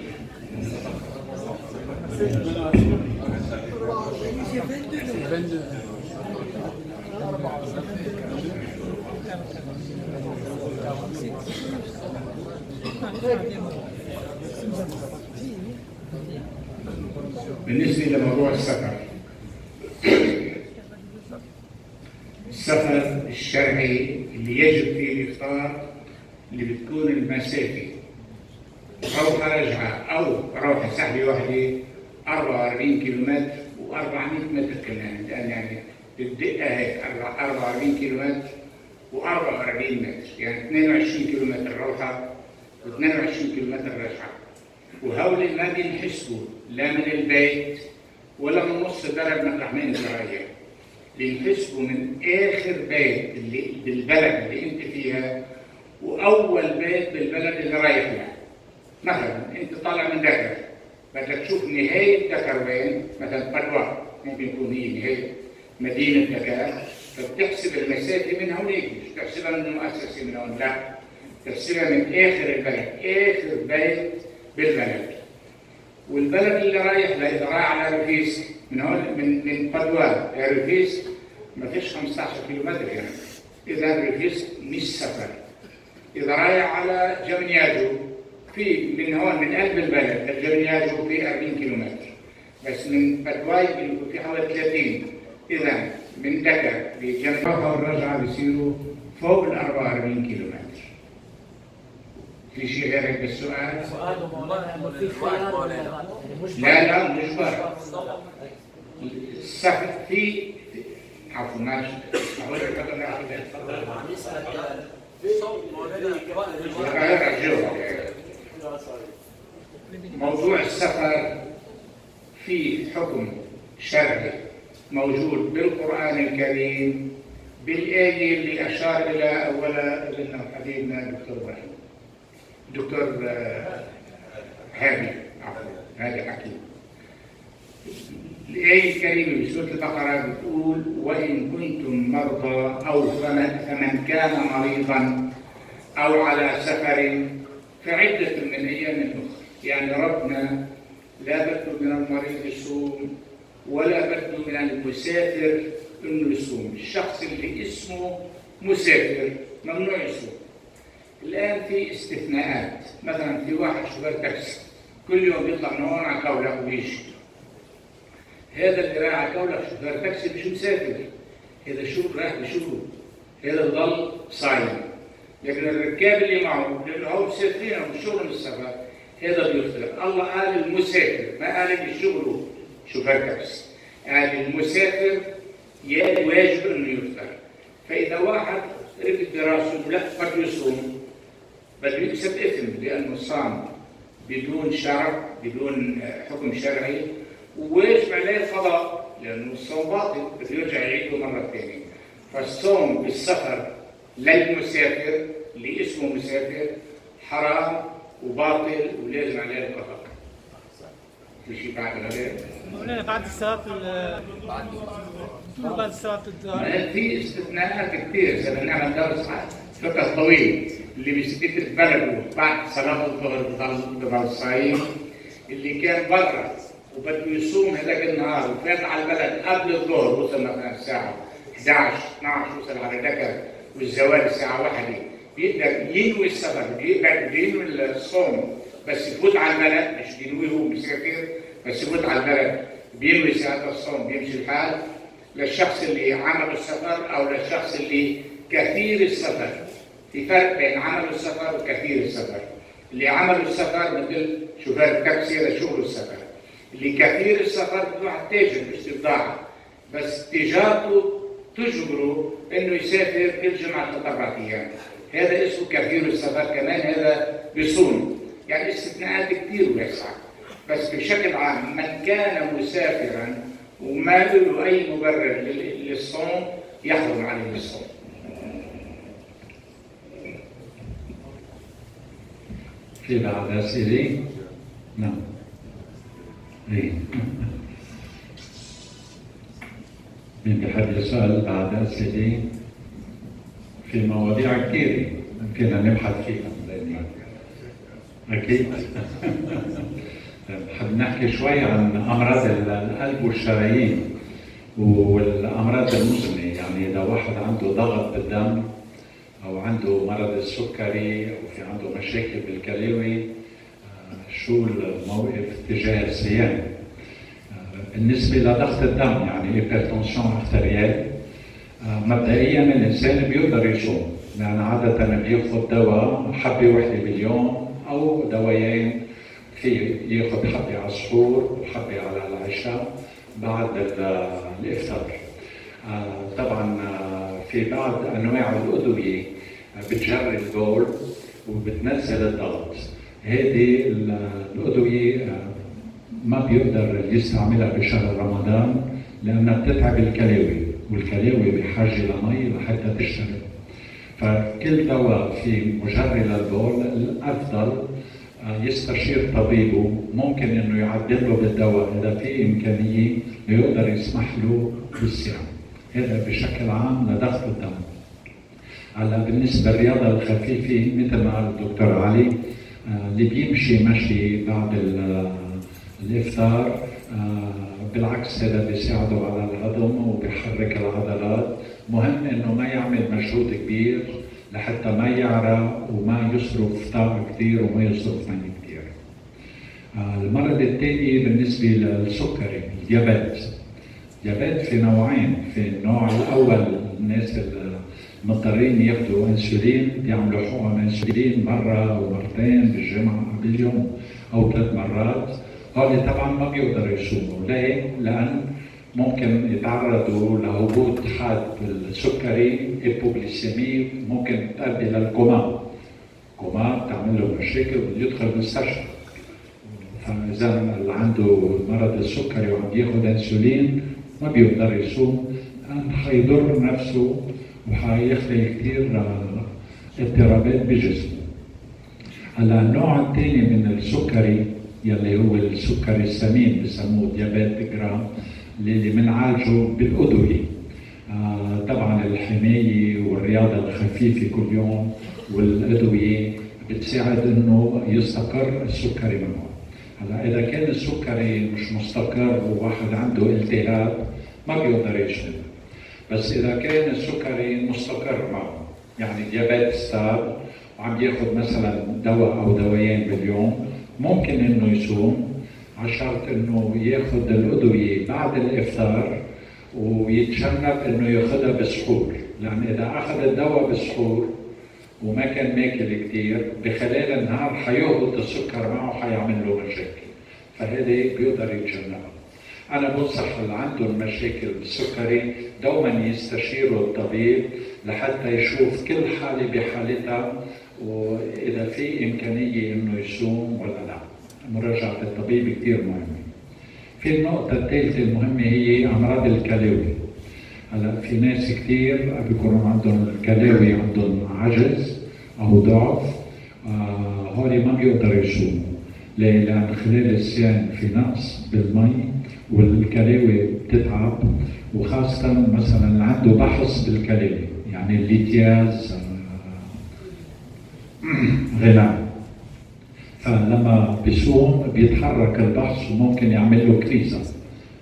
بالنسبة لموضوع السفر الشرعي اللي يجب فيه الإفطار اللي بتكون المسافة روحة رجعة أو روحة سحبة واحدة 44 كيلومتر و400 متر كمان لأن يعني بالدقة هيك 44 كيلومتر و44 متر يعني 22 كيلومتر روحة و22 كيلومتر رجعة. وهول ما بينحسبوا لا من البيت ولا من نص البلد مطرح ما انت رايح. بينحسبوا من اخر بيت اللي بالبلد اللي انت فيها واول بيت بالبلد اللي رايح له. مثلا انت طالع من دكر بدك تشوف نهايه دكر وين؟ مثلا قدوة ممكن تكون هي نهايه مدينه دكر فبتحسب المسافه من هونيك مش تحسبها من المؤسسه من هون لا تحسبها من اخر البلد اخر بيت بالبلد والبلد اللي رايح له اذا رايح على رفيس من هون من قدوان لرفيس ما فيش 15 كيلومتر يعني. اذا رفيس مش سفر. اذا رايح على جمنياجو في من هون من قلب البلد لجمنياجو في 40 كيلومتر. بس من بدواي في حوالي 30. اذا من دكر لجمنياجو والرجعه بيصيروا فوق ال 44 كيلومتر. في شيء غير هيك بالسؤال؟ لا مجبر. السفر في عفوا ماشي. موضوع السفر في حكم شرعي موجود بالقرآن الكريم بالآية اللي أشار إلى أولها لنا حبيبنا دكتور إبراهيم دكتور هادي حكيم. الآية الكريمة بسورة البقرة بتقول وإن كنتم مرضى أو فمن كان مريضا أو على سفر فعدة من أيام أخرى. يعني ربنا لا بده من المريض يصوم ولا بده من المسافر إنه يصوم. الشخص اللي اسمه مسافر ممنوع يصوم. الآن في استثناءات، مثلا في واحد شغال تاكسي كل يوم يطلع من هون على كولك ويجي. هذا اللي رايح على كولك شغال تاكسي مش مسافر، هذا شغل رايح بشغله، هذا ضل صايم. لكن الركاب اللي معه لأنه هو مسافرين ومش شغل من السفر هذا بيفطر. الله قال المسافر ما قال بشغله شغال تاكسي، قال المسافر واجب إنه يفطر. فإذا واحد ركب براسه لا بده يصوم بده يكسب إثم لأنه صام بدون شرع بدون حكم شرعي وواجب عليه القضاء لأنه الصوم باطل بده يرجع يعيده مرة ثانية. فالصوم بالسفر للمسافر اللي اسمه مسافر حرام وباطل ولازم عليه القضاء. في شيء بعد غير؟ مولانا بعد الصلاة بعد الصلاة في استثناءات كثير. سنعمل درس فقه طويل اللي بيستفيد بلده بعد صلاة الظهر بضل صايم. اللي كان برا وبده يصوم هذاك النهار وفات على البلد قبل الظهر وصل مثلا الساعة 11 12 وصل على دكر والزوال الساعة 1 بيقدر ينوي السفر بده ينوي الصوم بس يفوت على البلد مش ينوي هو مسافر بس يفوت على البلد بينوي ساعة الصوم بيمشي الحال. للشخص اللي عمل السفر أو للشخص اللي كثير السفر. في فرق بين عمل السفر وكثير السفر. اللي عمل السفر مثل شوفير تاكسي هذا شغل السفر. اللي كثير السفر بده تاجر مش بضاعة بس تجارته تجبره انه يسافر كل جمعة 4 أيام. هذا اسمه كثير السفر كمان هذا بيصوم. يعني استثناءات كثير واسعة بس بشكل عام من كان مسافرا وما له أي مبرر للصوم يحرم عليه الصوم. في بعض أسئلة؟ نعم. إيه. مين بحب يسأل بعد أسئلة؟ في مواضيع كثيرة ممكن نبحث فيها أكيد. بحب نحكي شوي عن أمراض القلب والشرايين والأمراض المزمنة. يعني إذا واحد عنده ضغط بالدم أو عنده مرض السكري أو في عنده مشاكل بالكلاوي شو الموقف تجاه الصيام؟ بالنسبة لضغط الدم يعني هيبرتنسيون ارتريال مبدئيا الإنسان بيقدر يصوم لأن عادة بياخذ دواء حبة واحدة باليوم أو دوايين في ياخذ حبة على السحور وحبة على العشاء بعد الإفطار. طبعا في بعض أنواع الأدوية بتجري البول وبتنزل الضغط. هذه الأدوية ما بيقدر يستعملها بشهر رمضان لأنها بتتعب الكلاوي والكلاوي بحاجة لمي لحتى تشتغل. فكل دواء في مجري للبول الأفضل يستشير طبيبه ممكن انه يعدل له بالدواء اذا في امكانيه يقدر يسمح له بالصيام. هذا بشكل عام لضغط الدم. هلا بالنسبه للرياضه الخفيفه مثل ما قال الدكتور علي اللي بيمشي مشي بعد الإفطار بالعكس هذا بيساعده على الهضم وبيحرك العضلات. مهم إنه ما يعمل مجهود كبير لحتى ما يعرق وما يصرف طاقة كثير وما يصرف مي كثير. المرض الثاني بالنسبة للسكري الديابيت. الديابيت في نوعين، في النوع الأول الناس مضطرين ياخذوا انسولين، بيعملوا حقن انسولين مرة أو مرتين بالجمعة باليوم أو 3 مرات. هول طبعا ما بيقدروا يصوموا، ليه؟ لأن ممكن يتعرضوا لهبوط حاد بالسكري هيبوغليسيمي، ممكن تؤدي للكوما. كوما بتعمل له مشاكل ويدخل المستشفى. فإذا اللي عنده مرض السكري وعم ياخذ انسولين ما بيقدر يصوم، لأن حيضر نفسه وحيخلق كثير اضطرابات بجسمه. هلا النوع الثاني من السكري يلي هو السكري السمين بسموه ديابيت جرام، اللي بنعالجه بالأدوية. طبعا الحماية والرياضة الخفيفة كل يوم والأدوية بتساعد انه يستقر السكري معه. هلا إذا كان السكري مش مستقر وواحد عنده التهاب ما بيقدر يشرب، بس إذا كان السكري مستقر معه يعني ديابيت ستار وعم ياخذ مثلا دواء أو دوايين باليوم ممكن إنه يصوم، على شرط إنه ياخذ الأدوية بعد الإفطار ويتجنب إنه ياخذها بالسحور، لأن إذا أخذ الدواء بالسحور وما كان ماكل كثير بخلال النهار حيهبط السكر معه وحيعمل له مشاكل، فهذا بيقدر يتجنبها. أنا بنصح اللي عندهم مشاكل بالسكري دوما يستشيروا الطبيب لحتى يشوف كل حالة بحالتها وإذا في إمكانية إنه يصوم ولا لا. مراجعة الطبيب كثير مهمة. في النقطة الثالثة المهمة هي أمراض الكلاوي. هلا في ناس كثير بيكونوا عندهم الكلاوي عندهم عجز أو ضعف، هولي ما بيقدروا يصوموا. ليه؟ لأن خلال الصيام في نقص بالمي والكلاوي بتتعب، وخاصة مثلا اللي عنده بحص بالكلاوي يعني الليتياز غناء، فلما بيصوم بيتحرك البحص وممكن يعمل له كريزة،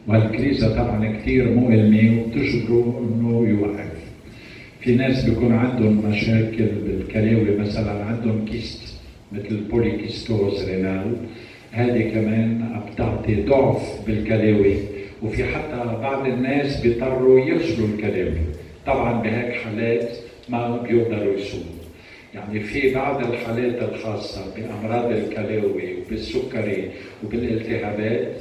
والكريزة طبعا كثير مؤلمة وبتجبره انه يوقف. في ناس بيكون عندهم مشاكل بالكلاوي، مثلا عندهم كيست مثل البوليكيستوز رينال، هذه كمان بتعطي ضعف بالكلاوي، وفي حتى بعض الناس بيضطروا يغسلوا الكلاوي. طبعا بهيك حالات ما بيقدروا يصوموا. يعني في بعض الحالات الخاصة بأمراض الكلاوي وبالسكري وبالالتهابات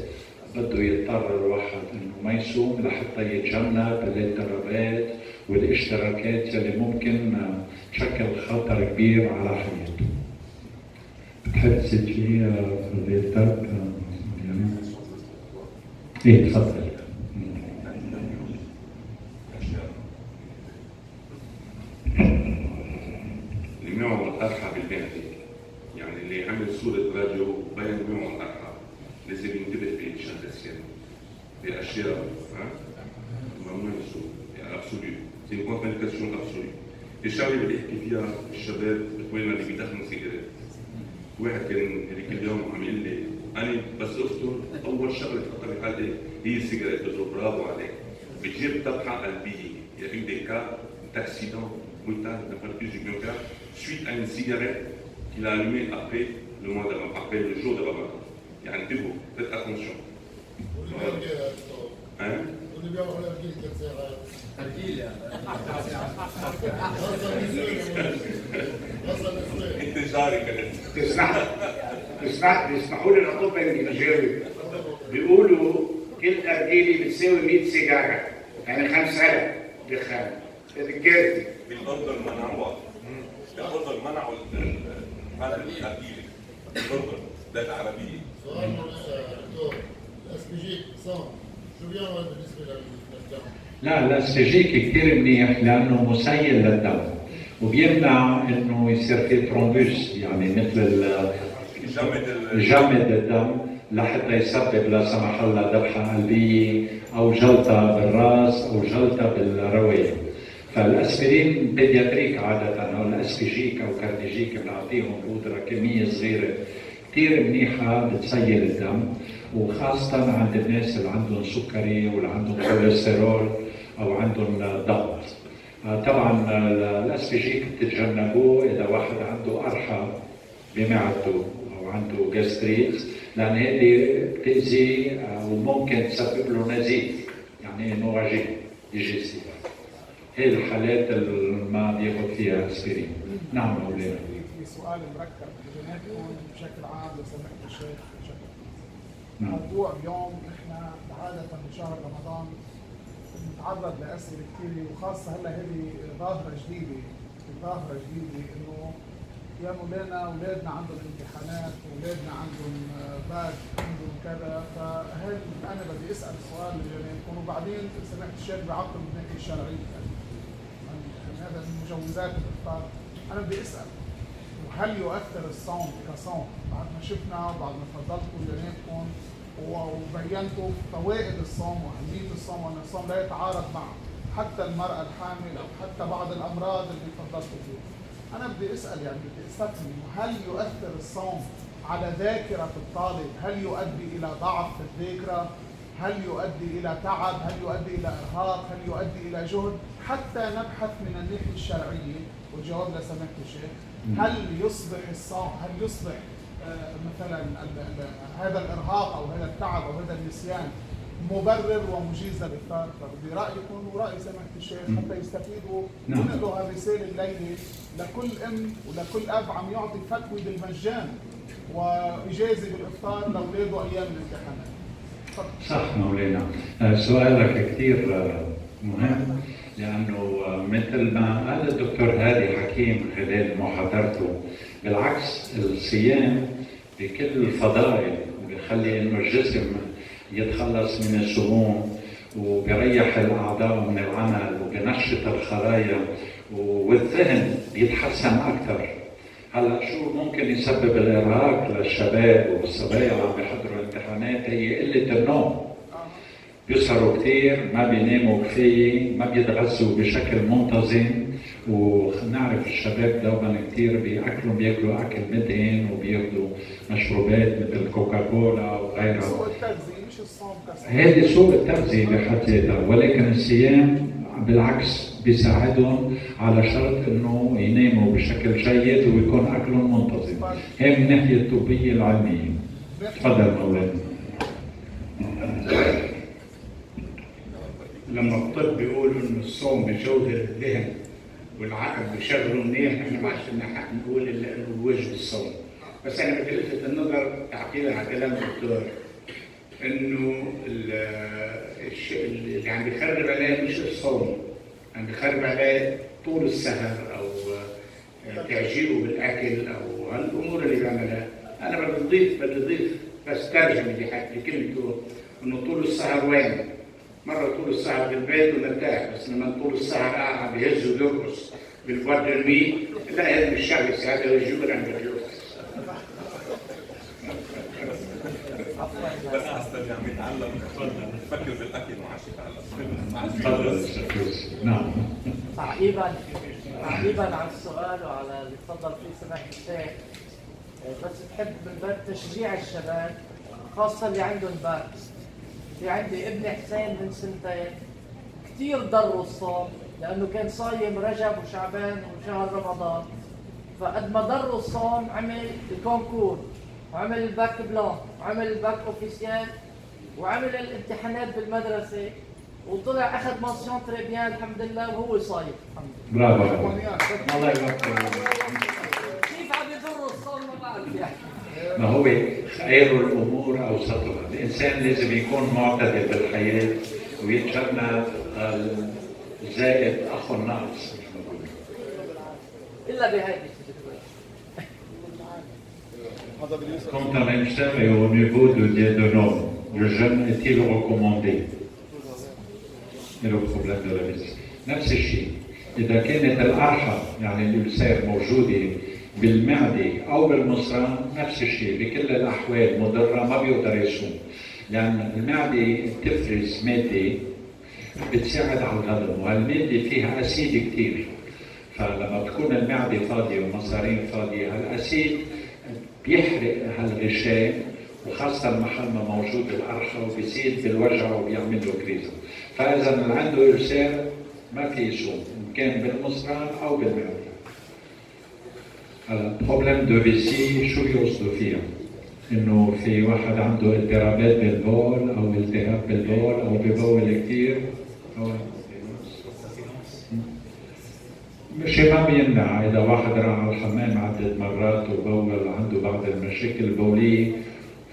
بده يضطر الواحد انه ما يصوم لحتى يتجنب الاضطرابات والاشتراكات اللي ممكن تشكل خطر كبير على حياته. بتحب تسجلي فضيلتك؟ ايه تفضل. المعوى الأرحى بالبنتي، يعني اللي عمل صورة راديو بين المعوى الأرحى لازم ينتبه بشغلة السياسة بأشياء ممنوع السوق، يعني أبسوليو، سي une contre-indication absolue. الشغلة اللي بيحكي فيها الشباب إخواننا اللي بيدخنوا سيجارات. واحد كان هذيك اليوم عم يقول لي أنا بس أفطر أول شغلة تخطر بحالتي هي السيجارات، قلت له برافو عليك. بتجيب ذبحة قلبية، il y a eu des cas d'accident brutal d'infarctus du myocarde suite à une cigarette qu'il a allumée après le mois d'avant, après le jour de Ramadan. يعني انتبهوا، faites attention. Hein? انت جاري كنت تسمحوا لي الأطباء النيجيري بيقولوا كل أرجيلي بتساوي 100 سيجارة، يعني 5000 دخان. رجالتي بالأردن منعوا هذا الأرجيلي بالأردن، ده العربية. سؤال دكتور، الأسبيجيك صام شو بيعمل بالنسبة للدم؟ لا الاسبيجيك كثير منيح لانه مسيل للدم وبيمنع انه يصير في ترومبوس، يعني مثل يجمد الدم لحتى يسبب لا سمح الله ذبحه قلبيه او جلطه بالراس او جلطه بالروايه. فالاسبرين بيدياتريك عاده او الاسبيجيك او كارديجيك بنعطيهم بودره كميه صغيره كثير منيحة بتسيل الدم، وخاصة عند الناس اللي عندهم سكري واللي عندهم كوليسترول أو عندهم ضغط. طبعا الاسبيجيك بتتجنبوه إذا واحد عنده قرحة بمعدته أو عنده جاستريت، لأن هذه بتأذي وممكن تسبب له نزيف، يعني هيموراجيك ديجيستيف. هي الحالات اللي ما بياخذ فيها اسبرين. نعم مولانا. في سؤال مركب بيناتكم بشكل عام لو سمحت الشيخ بشكل نعم. موضوع اليوم نحن عادة بشهر رمضان بنتعرض لأسئلة كثيرة، وخاصة هلا هذه ظاهرة جديدة انه يا مولانا اولادنا عندهم امتحانات، اولادنا عندهم باك، عندهم كذا، فهل انا بدي اسال سؤال لجميعكم وبعدين سمعت الشيخ بعقب من الناحيه الشرعيه يعني هذا من مجوزات الافطار. انا بدي اسال هل يؤثر الصوم كصوم بعد ما شفنا وبعد ما فضلتوا جميعكم وبينتوا فوائد الصوم واهميه الصوم وان الصوم لا يتعارض مع حتى المراه الحامل او حتى بعض الامراض اللي فضلتوا فيها. أنا بدي أسأل يعني بدي أستفهم هل يؤثر الصوم على ذاكرة الطالب؟ هل يؤدي إلى ضعف في الذاكرة؟ هل يؤدي إلى تعب؟ هل يؤدي إلى إرهاق؟ هل يؤدي إلى جهد؟ حتى نبحث من الناحية الشرعية والجواب لسماحة الشيخ. هل يصبح الصوم هل يصبح مثلا هذا الإرهاق أو هذا التعب أو هذا النسيان مبرر ومجيز للإفطار؟ فبدي رأيكم ورأي سماحة الشيخ حتى يستفيدوا ونقلوا هالرسالة الليلة لكل أم ولكل أب عم يعطي فتوى بالمجان وإجازة بالإفطار لأولاده أيام الامتحانات. صح مولانا، سؤالك كثير مهم، لأنه مثل ما قال الدكتور هادي حكيم خلال محاضرته، بالعكس الصيام بكل الفضائل بيخلي إنه الجسم يتخلص من السموم وبيريح الأعضاء من العمل وبينشط الخلايا والذهن بيتحسن أكثر. هلا شو ممكن يسبب الإرهاق للشباب والصبايا اللي عم بيحضروا الامتحانات؟ هي قلة النوم. بيسهروا كثير، ما بيناموا كفاية، ما بيتغذوا بشكل منتظم، ونعرف الشباب دوما كثير بياكلوا أكل مدهن وبياخذوا مشروبات مثل كوكاكولا وغيرها. سوء التغذية مش الصوم كصوم. هذه سوء التغذية بحد ذاتها، ولكن الصيام بالعكس بيساعدهم على شرط انه يناموا بشكل جيد ويكون اكلهم منتظم. هي من الناحية الطبية العلمية. تفضل مولانا. لما الطب بيقولوا ان الصوم بيجوهر الذهن والعقل بيشغلوا منيح، احنا ما عشان حق نقول الا انه واجب الصوم. بس انا بدي الفت النظر تعقيبا على كلام الدكتور انه اللي عم بيخرب عليه مش الصوم، عم بيخرب عليه طول السهر او تعجيله بالاكل او هالامور اللي بيعملها. انا بدي اضيف بس ترجمه لكلمته انه طول السهر وين؟ مرة طول السهر بالبيت ومرتاح، بس لما طول السهر قاعد عم بيهز وبيرقص بالبرد المي، لا هذا مش شعبي، هذا الجبل عند الجوع. بس اصلا عم يتعلم يفكر بالاكل مع تفضل. نعم. تعقيبا على السؤال وعلى اللي تفضل فيه سماحة الشيخ، بس بحب من باب تشجيع الشباب خاصة اللي عندهم باك. في عندي ابن حسين من سنتين كثير ضروا الصوم لانه كان صايم رجب وشعبان وشهر رمضان، فقد ما ضروا الصوم عمل الكونكور وعمل الباك بلان وعمل الباك اوفيسيال وعمل الامتحانات بالمدرسه وطلع اخذ مانسيون تري بيان الحمد لله وهو صايم. برافو. الله يبارك. كيف عم يضروا الصوم ما بعرف يعني. ما هو خير الامور اوسطها، الانسان لازم يكون معتدل بالحياه ويتجنب الزائد اخو الناقص. الا بهذه Quand un hamster est au niveau de diédonome, le jeûne est-il recommandé? C'est le problème de la vie. نفس الشيء، إذا كانت القرحة يعني الألسير موجودة بالمعدة أو بالمصران نفس الشيء، بكل الأحوال مضرة ما بيقدر يصوم، لأن المعدة بتفرز مادة بتساعد على الهضم، وهالمادة فيها أسيد كثير، فلما تكون المعدة فاضية والمصارين فاضية هالأسيد بيحرق هالغشاء، وخاصة محل ما موجود القرحة، وبيزيد بالوجع وبيعمل له كريزة. فإذا اللي عنده إرسال ما في يصوم، إن كان بالمصران أو بالمعدة. هلا بروبليم دو فيسي شو بيقصدوا فيها؟ إنه في واحد عنده اضطرابات بالبول أو التهاب بالبول أو ببول كثير أو شيء ما بيمنع إذا واحد راح على الحمام عدة مرات وبول عنده بعض المشاكل البولية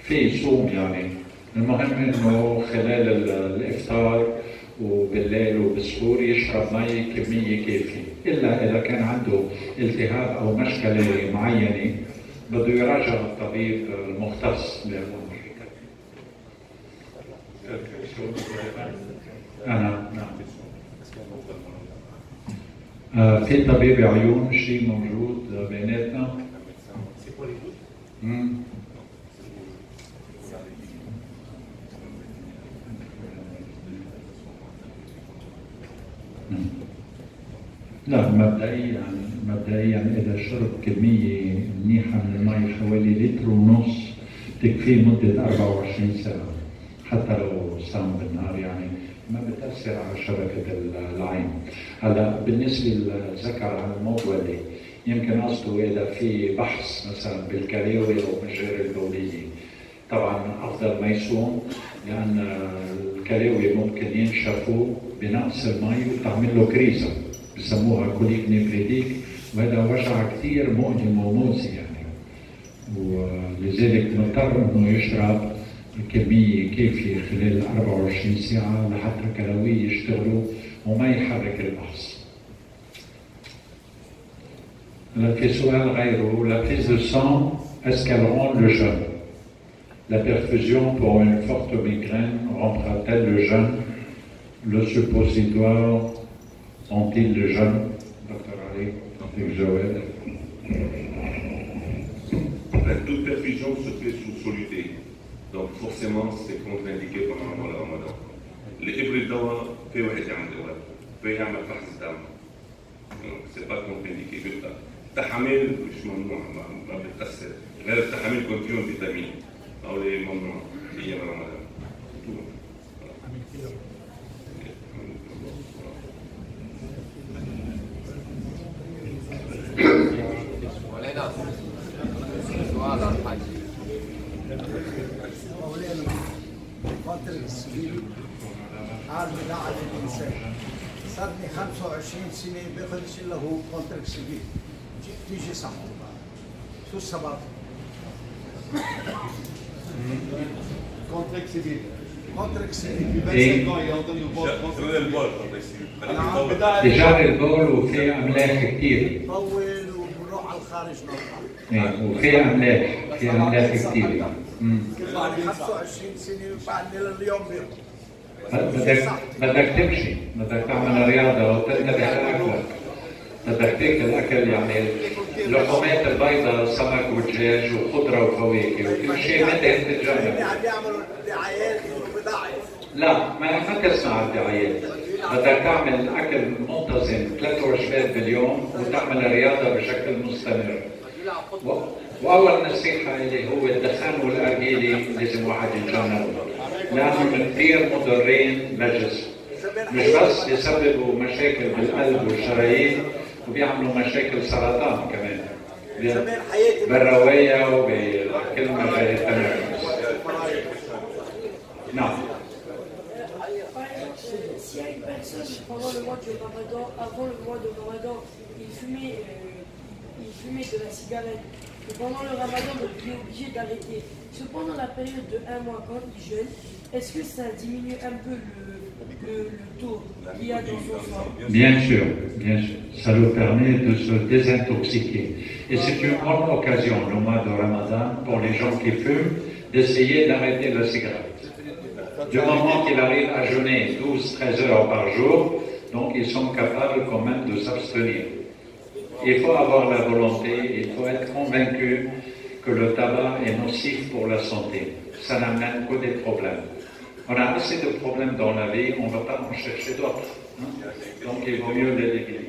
في يصوم يعني. المهم إنه خلال الإفطار وبالليل وبالسحور يشرب مي كمية كافية، إلا إذا كان عنده التهاب أو مشكلة معينة بده يراجع الطبيب المختص بالأمر. نعم. في طبيب عيون شيء موجود بيناتنا؟ لا، مبدئيا اذا شرب كميه منيحه من المي حوالي لتر ونص تكفيه مده 24 ساعه، حتى لو صام بالنهار يعني ما بتاثر على شبكه العين. هلا بالنسبه للذكر على الموضوع اللي يمكن قصده اذا في بحث مثلا بالكلاوي او بالمجاري البوليه، طبعا افضل ما يصوم، لان الكلاوي ممكن ينشفوا بنقص المي وتعمل له كريزه بسموها كوليك نيفريتيك، وهذا وجع كثير مؤلم ومؤذي يعني، ولذلك مضطر انه يشرب كميه كافيه خلال 24 ساعه لحتى كلاويه يشتغلوا وما يحرك البحث. هلا في سؤال غيره، la prise de sang, est-ce qu'elle rend le jeûne? La perfusion pour une forte migraine rendra-t-elle le jeûne? Le suppositoire rend-il le jeûne? Docteur Ali, avec Joël. Toute perfusion se fait sous soluté, donc forcément c'est contre-indiqué pendant le Ramadan. الإبر الدواء في واحد يعمل دواء، في يعمل فحص دم، c'est pas contre-indiqué. بيبقى التحاميل مش ممنوع، ما بتأثر، غير التحاميل كونتيون فيتامين أو اللي ممنوع في أيام رمضان. فترة السبيل عاد بدعة الإنسان صار لي 25 سنة باخذش إلا هو كونترك سبيل تيجي صحته شو السبب؟ كونترك سبيل ديجا البول وفي أملاح كثير، طول وبنروح على الخارج نطلع وفي أملاح كثير. بعد 25 سنة بعد اليوم بدك تمشي، بدك تعمل رياضة وتنتبه لأكلك، بدك تاكل أكل يعني اللحومات البيضاء، سمك ودجاج وخضرة وفواكه وكل شيء بدك تتجنب. عم يعملوا دعايات بضاعف. لا، ما تسمع الدعايات، بدك تعمل أكل منتظم 3 وجبات باليوم وتعمل رياضة بشكل مستمر. وأول نصيحة اللي هو الدخان والأرجيلة لازم واحد يتجنبهم، لأنهم كثير مضرين للجسم، مش بس بيسببوا مشاكل بالقلب والشرايين وبيعملوا مشاكل سرطان كمان بالرواية وبكل مجال التنفس. نعم. S'il y a une personne pendant le mois du Ramadan, avant le mois de Ramadan, il fumait de la cigarette, et pendant le Ramadan, il est obligé d'arrêter. Cependant, la période de 1 mois quand il jeûne, est-ce que ça diminue un peu le taux qu'il y a dans son sang? Bien sûr, ça lui permet de se désintoxiquer. Et c'est une bonne occasion, le mois de Ramadan, pour les gens qui fument, d'essayer d'arrêter la cigarette. Du moment qu'ils arrivent à jeûner 12-13 heures par jour, donc ils sont capables quand même de s'abstenir. Il faut avoir la volonté, il faut être convaincu que le tabac est nocif pour la santé. Ça n'amène que des problèmes. On a assez de problèmes dans la vie, on ne va pas en chercher d'autres. Hein? Donc il vaut mieux les éviter.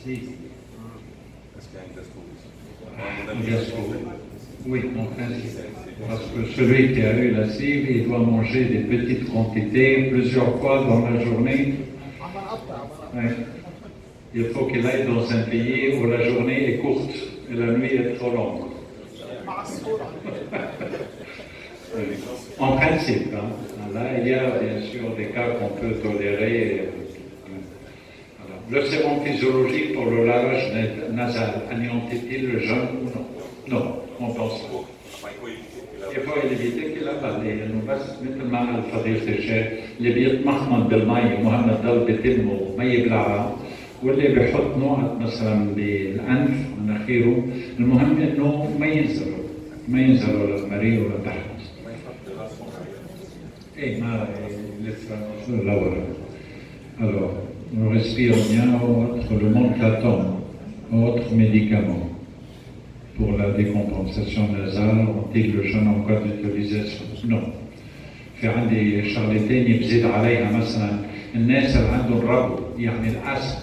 Si. Est-ce qu'il y a un gastro? Oui, en principe. Parce que celui qui a eu la cive, il doit manger des petites quantités plusieurs fois dans la journée. Ouais. Il faut qu'il aille dans un pays où la journée est courte et la nuit est trop longue. En principe, hein. Là, il y a bien sûr des cas qu'on peut tolérer. Alors, le sérum physiologique pour le lavage nasal, anéantit-il le jeûne ou non? Non, on pense pas. Il faut éviter qu'il avale لأنه بس مثل ما قال فضيلة الشيخ اللي بيتمخمض بالمي مهم تضل بتمه مي بلعها واللي بيحط نقط مثلا بالأنف مناخيره المهم إنه ما ينزلوا للمريء ولا تحت. Et alors, on respire bien autre le Mankaton, autre médicament pour la décompensation nasale, on-t-il le jeûne en cas d'utilisation? Non. في عندي شغلتين بزيد عليها مثلا الناس اللي عندهم ربو يعني الأسد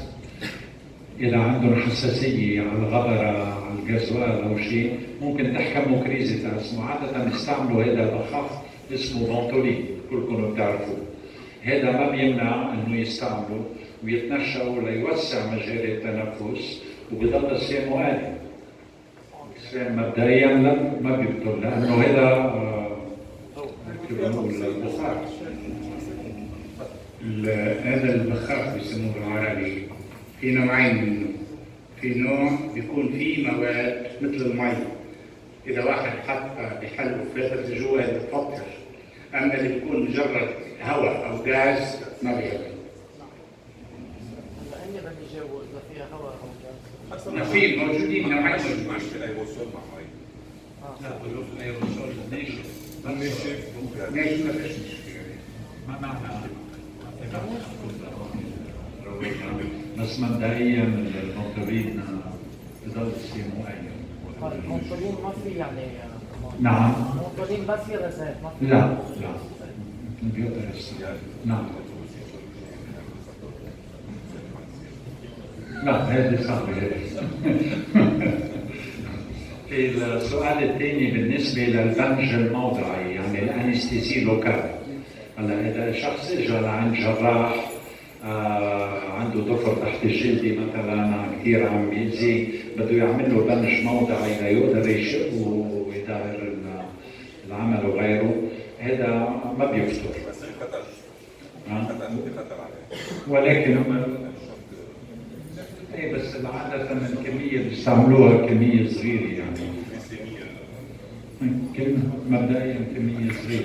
إذا عندهم حساسية على الغبرة على الجزوال أو شيء ممكن تحكموا كريزة أسمه عادة يستعملوا هذا البخاخ اسمه فانتولين كلكم بتعرفوه. هذا ما بيمنع انه يستعملوا ويتنشأوا ليوسع مجال التنفس وبضل الصيام آلي. الصيام مبدئيا ما بيبطل لانه هذا كيف بنقول البخار. هذا البخاخ بيسموه بالعربي في نوعين منه. في نوع بيكون فيه مواد مثل المي. إذا واحد حطها بحل وفلتت جوا بتفطر. أما اللي بيكون مجرد هواء أو غاز ما بيعمل. إني بدي جاوب إذا فيها هواء أو غاز. في موجودين نوعين موجودين. في الايروسول مع مي. لا بقولوا في الايروسول ناشف. ناشف ما فيش مشكلة. ما معنى بس مبدئيا الفانتولين بضل الصيام آلي. المنطلين ما في يعني نعم. المنطلين بس في غازات ما في. لا نعم. لا هذه صعبة. السؤال الثاني بالنسبة للبنج الموضعي يعني الانستيزي لوكال. هلا إذا شخص اجى لعند جراح عنده ضفر تحت الجلدي مثلا كثير عم بيأذيه بده يعمل له بنج موضعي ليقدر يشق ويدار العمل وغيره هذا ما بيفطر. بس خطر. خطر عليه. ولكن ايه بس عادة الكمية بيستعملوها كمية صغيرة يعني. مبدئيا كمية صغيرة.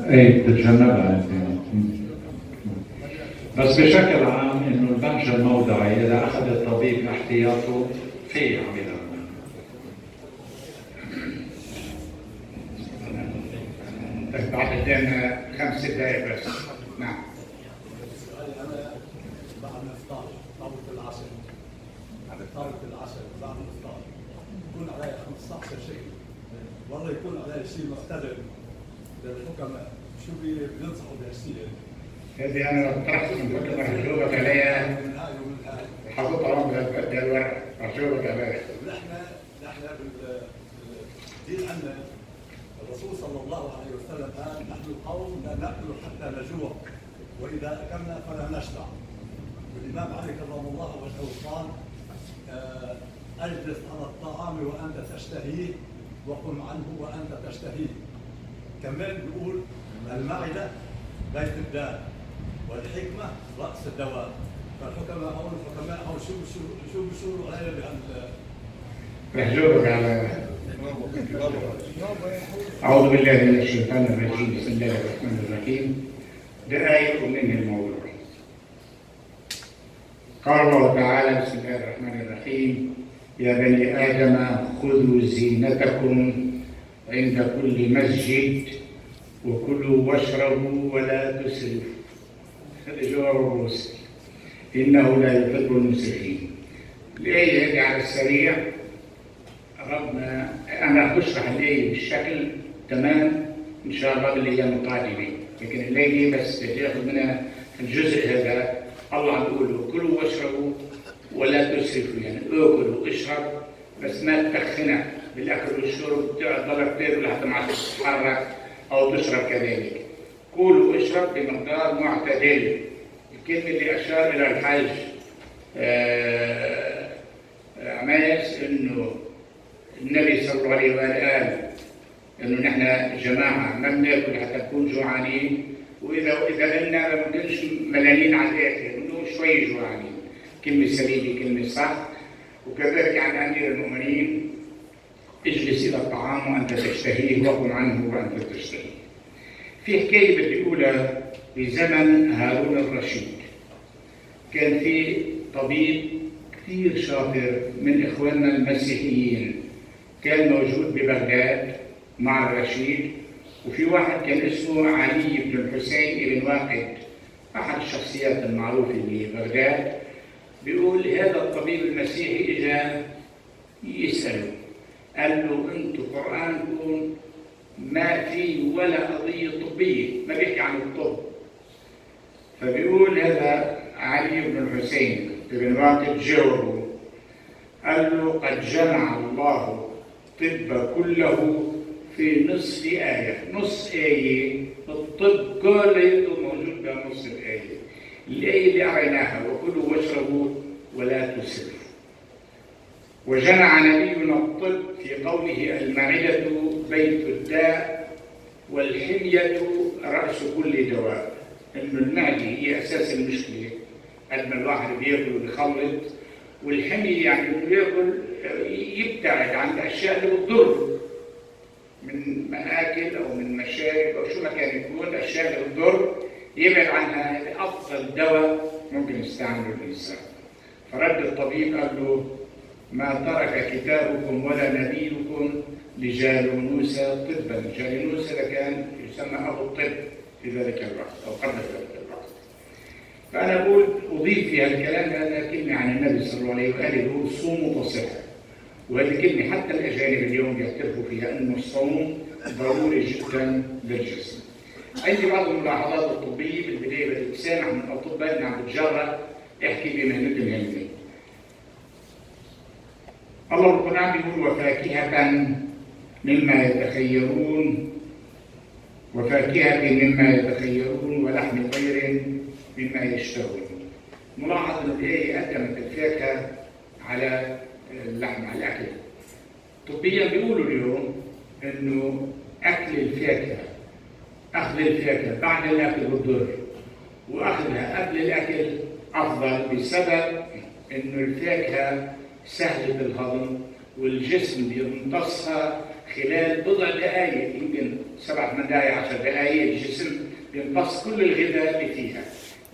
ايه بتتجنبها بس بشكل عام انه البنج الموضعي اذا اخذ الطبيب احتياطه في يعملها. بعد قدامنا 5 دقائق بس. نعم. بعد الافطار طاولة العشاء. طاولة العشاء بعد الافطار يكون علي 15 شيء. والله يكون علي شيء مختلف للحكماء. شو بينصحوا بهالشيء؟ هذه انا طرحت من فتره ارجوك عليها حطيت رمز الورق ارجوك عليها. نحن بالدين عندنا الرسول صلى الله عليه وسلم قال نحن القوم لا ناكل حتى نجوع واذا اكلنا فلا نشبع. والامام علي كرم الله وجهه قال اجلس على الطعام وانت تشتهيه وقم عنه وانت تشتهيه. كمان بيقول المعده بيت الداء والحكمه راس الدواء. فالحكماء او الحكماء او شو بيشوروا علينا محجوبك على أعوذ بالله من الشيطان الرجيم بسم الله الرحمن الرحيم. دقائق ومنه الموضوع. قال الله تعالى بسم الله الرحمن الرحيم يا بني آدم خذوا زينتكم عند كل مسجد وكلوا واشربوا ولا تسرفوا. هذا جواب الرسل إنه لا يحب المسرفين. الآية هذه على السريع ربنا أنا بشرح الآية بالشكل تمام إن شاء الله بالأيام القادمة، لكن الآية بس تأخذ منها الجزء هذا الله عم بيقول كلوا واشربوا ولا تسرفوا، يعني اكل واشرب بس ما تدخنها بالاكل والشرب، تضلك تاكل لحتى ما تتحرك او تشرب كذلك. كل واشرب بمقدار معتدل. الكلمه اللي اشار الى الحاج عماس انه النبي صلى الله عليه واله قال انه نحن جماعه ما بناكل حتى نكون جوعانين، واذا قلنا ما بنكونش ملانين على الاخر، بنكون شوي جوعانين. كلمه سليمه، كلمه صح. وكذلك عن امير المؤمنين اجلس الى الطعام وانت تشتهيه وقم عنه وانت تشتهيه. في حكايه بدي اقولها بزمن هارون الرشيد. كان في طبيب كثير شاطر من اخواننا المسيحيين كان موجود ببغداد مع الرشيد، وفي واحد كان اسمه علي بن الحسين بن واقد، احد الشخصيات المعروفه ببغداد. بيقول هذا الطبيب المسيحي اجى يساله، قال له انتم قرانكم ما في ولا قضيه طبيه، ما بيحكي عن الطب. فبيقول هذا علي بن الحسين بن واقد جاوبه، قال له قد جمع الله الطب كله في نصف آية. نص آية الطب كله موجود بنص الآية. الآية اللي قريناها وكلوا واشربوا ولا تسرفوا. وجمع نبينا الطب في قوله المعدة بيت الداء والحمية رأس كل دواء. إنه المعدة هي أساس المشكلة، قد ما الواحد بياكل وبيخلط، والحمية يعني إنه ياكل يبتعد عن الأشياء اللي بتضر من مآكل أو من مشارب أو شو ما كان يكون، الأشياء اللي بتضر يبعد عنها. هذا أفضل دواء ممكن يستعمله الإنسان. فرد الطبيب قال له ما ترك كتابكم ولا نبيكم لجالونوس طبا. جالونوس كان يسمى أبو الطب في ذلك الوقت أو قبل ذلك الوقت. فأنا أقول أضيف في هالكلام هذا كلمة عن النبي صلى الله عليه وآله، يقول صوموا تصحوا. وهذه كلمة حتى الأجانب اليوم بيعترفوا فيها أنه الصوم ضروري جدا للجسم. عندي بعض الملاحظات الطبية بالبداية بدي أسامح من الأطباء اللي عم بتجرأ احكي بمهنتهم العلمية. الله بالقرآن بيقول وفاكهة مما يتخيرون، وفاكهة مما يتخيرون ولحم طير مما يشتهون. ملاحظ أن الآية قدمت الفاكهة على اللحم، على الأكل. طبيا بيقولوا اليوم إنه أكل الفاكهة، أخذ الفاكهة بعد الأكل بتضر، وأخذها قبل الأكل أفضل، بسبب إنه الفاكهة سهلة الهضم والجسم بيمتصها خلال بضع دقائق، يمكن 7-8 دقائق 10 دقائق الجسم بيمتص كل الغذاء اللي فيها.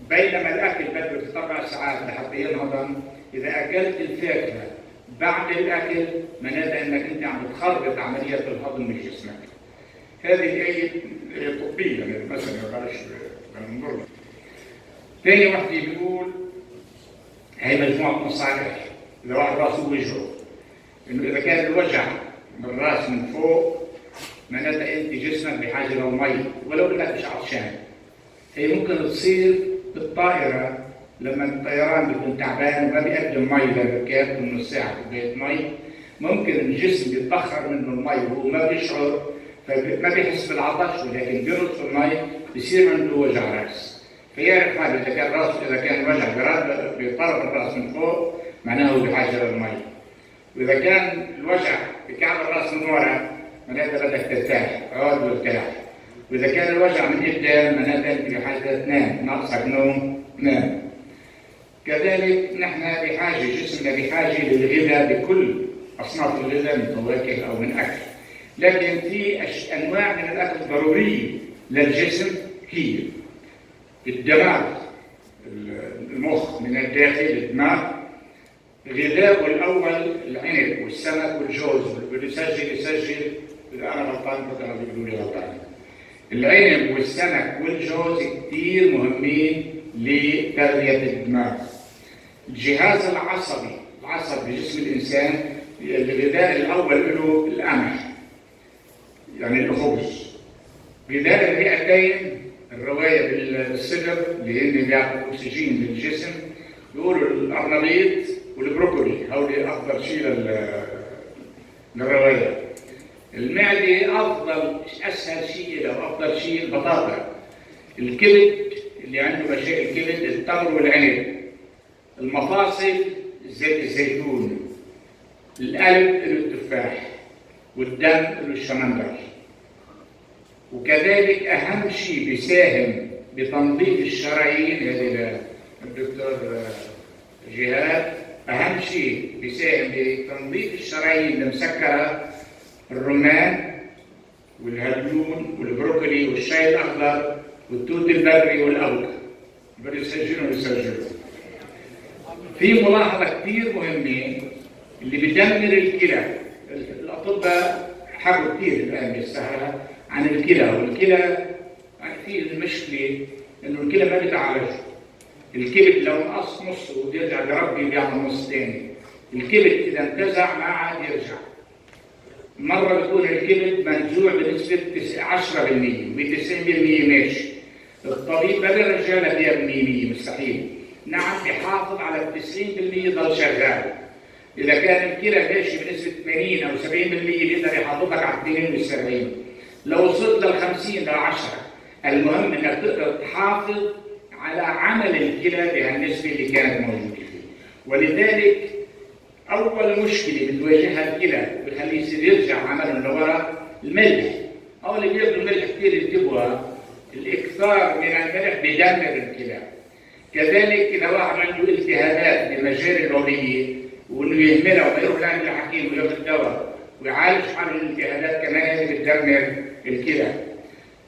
بينما الأكل بده 4 ساعات لحتى ينهضم. إذا أكلت الفاكهة بعد الأكل معناتها أنك أنت عم بتخربط عملية الهضم من جسمك. هذه الآية طبية مثلا ما بلاش ننظر. ثاني واحدة بيقول هي مجموعة نصائح إذا واحد راسه وجهه، إنه إذا كان الوجع من الراس من فوق معناتها أنت جسمك بحاجة للمي ولو إنك مش عطشان. هي ممكن تصير بالطائرة لما الطيران بيكون تعبان وما بيقدم مي للركاب من نص ساعة كوباية مي، ممكن الجسم بيتبخر منه المي وهو ما بيشعر، فما بيحس بالعطش، ولكن بيرقص المي بيصير عنده وجع راس. فيعرف حاله إذا كان راسه، إذا كان وجع بطرف الراس من فوق معناه هو بحاجة للمي. وإذا كان الوجع بكعب الراس من ورا معناتها بدك ترتاح، اقعد وارتاح. وإذا كان الوجع من قدام معناتها أنت بحاجة تنام، ناقصك نوم، نام. كذلك نحن بحاجة، جسمنا بحاجة للغذاء بكل أصناف الغذاء من فواكه أو من أكل. لكن في أنواع من الأكل ضرورية للجسم، هي الدماغ، المخ من الداخل، الدماغ. غذاء الأول العنب والسمك والجوز، واللي يسجل إذا أنا غلطان مثلا بيقولوا لي غلطان. العنب والسمك والجوز كثير مهمين لتغذية الدماغ. الجهاز العصبي بجسم الإنسان، الغذاء الأول له القمح يعني الخبز. غذاء الرئتين الرواية للصدر اللي هن بياخذوا اكسجين للجسم، بيقولوا القرنبيط والبروكولي هودي افضل شيء للروايه. المعده افضل اسهل شيء له افضل شيء البطاطا. الكبد اللي عنده مشاكل كبد التمر والعنب. المفاصل زيت الزيتون. القلب له التفاح والدم له الشمندر. وكذلك اهم شيء بيساهم بتنظيف الشرايين، هذه الدكتور جهاد، اهم شيء بيساهم بتنظيف الشرايين المسكره الرمان والهليون والبروكولي والشاي الاخضر والتوت البري والأوكا. بده يسجلوا. في ملاحظه كثير مهمه اللي بدمر الكلى. الاطباء حكوا كثير الان بالسهره عن الكلى، والكلى في المشكله انه الكلى ما بتعالج. الكبد لو نقص نصه بيرجع لربي بيعمل نص ثاني. الكبد اذا انتزع ما عاد يرجع. مره بيكون الكبد منزوع بنسبه 10% و90% ماشي. الطبيب ما بيرجع لك اياها ب 100%، مستحيل. نعم بيحافظ على 90% يضل شغال. اذا كان الكلى ماشي بنسبه 80 او 70% بيقدر يحافظ لك على 72. لو وصلت لل 50 لل 10 المهم انك تقدر تحافظ على عمل الكلى بهالنسبه اللي كانت موجوده فيه. ولذلك اول مشكله بتواجهها الكلى بخليه يصير يرجع عمله لورا الملح. او اللي بياكلوا ملح كثير ينتبهوا، الاكثار من الملح بدمر الكلى. كذلك اذا واحد عنده التهابات بمجاري الرئويه وانه يهملها وما يروح لعند الحكيم وياخذ دواء ويعالج حال الالتهابات كمان هذه بتدمر الكلى.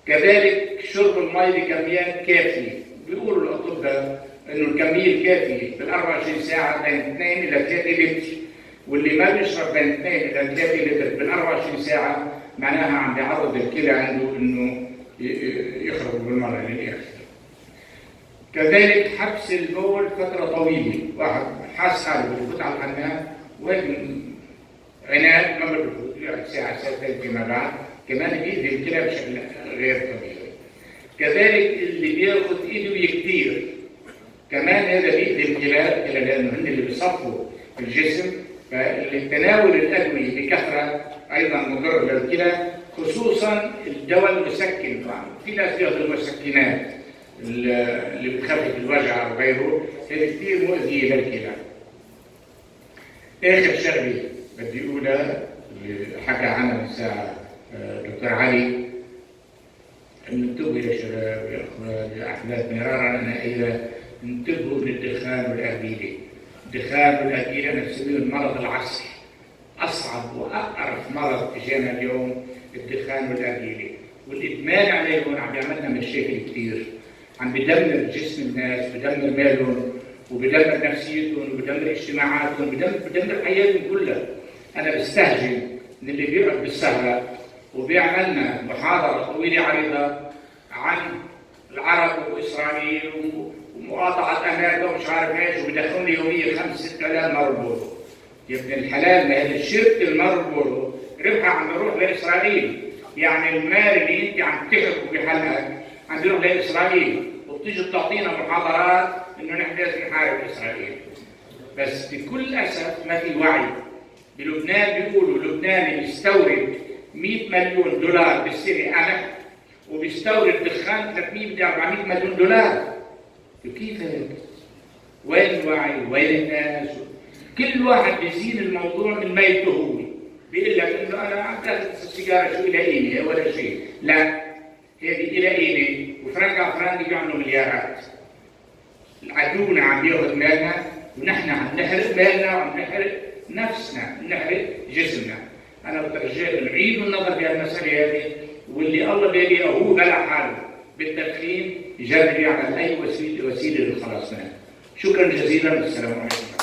كذلك شرب المي بكميات كافيه. بيقولوا الاطباء انه الكميه الكافيه بال 24 ساعه بين 2 الى 3 لتر، واللي ما بيشرب بين 2 الى 3 لتر بال 24 ساعه معناها عم بيعرض الكلى عنده انه يخرج بالمره للاخر. كذلك حبس البول فتره طويله، واحد حاس حاله بده يفوت على الحمام وهيك عناد ما بده يفوت، يقعد ساعه ساعتين فيما بعد، كمان بيأذي الكلى بشكل غير طبيعي. كذلك اللي بياخذ ايده كثير كمان هذا بيأذي الكلى لانه هن اللي بيصفوا الجسم، فتناول الادويه بكثره ايضا مضر للكلى، خصوصا الدواء المسكن. طبعا في ناس بياخذوا المسكنات اللي بتخفف الوجع وغيره، هذه كثير مؤذيه للكلى. اخر شغله بدي اقولها اللي حكى عنها من ساعه دكتور علي، انتبهوا يا شباب يا اخوان يا احباب، مرارا انا قايلها، انتبهوا للدخان والارجيله. الدخان والارجيله انا بسميه المرض العصري، اصعب واقرف مرض اجانا اليوم الدخان والارجيله، والادمان عليهم عم بيعملنا مشاكل كثير، عم بدمر جسم الناس، بدمر مالهم وبدمر نفسيتهم وبدمر اجتماعاتهم، بدمر حياتهم كلها. انا بستهجن من اللي بيقعد بالسهره وبيعملنا محاضره طويله عريضه عن العرب واسرائيل ومقاطعه امريكا ومش عارف ايش، وبدخلني يوميا 5-6 مارلبورو. يا ابن الحلال، ما هذا شركه المارلبورو ربحها عم يروح لاسرائيل، يعني المال اللي انت عم تحرقه بحلقك عم بيروح لاسرائيل، وبتيجي بتعطينا محاضرات انه نحن لازم نحارب اسرائيل. بس بكل اسف ما في وعي. بلبنان بيقولوا لبنان بيستورد 100 مليون دولار بالسنه قمح، وبيستورد دخان 300-400 مليون دولار. كيف هيك؟ وين الوعي؟ وين الناس؟ كل واحد بيزين الموضوع من ميته هو، بيقول لك انه انا عم باخذ السيجاره شو الى قيمه ولا شيء، لا هذه الى قيمه، وفرنك على فرنك بيعملوا مليارات. عدونا عم ياخذ مالنا، ونحن عم نحرق مالنا وعم نحرق نفسنا، نحرق جسمنا. انا بترجى نعيد النظر بهالمساله هذه، واللي الله بيلاقيه هو بلع حاله بالتدخين يجرب يعمل اي وسيله للخلاص منها. شكرا جزيلا، والسلام عليكم.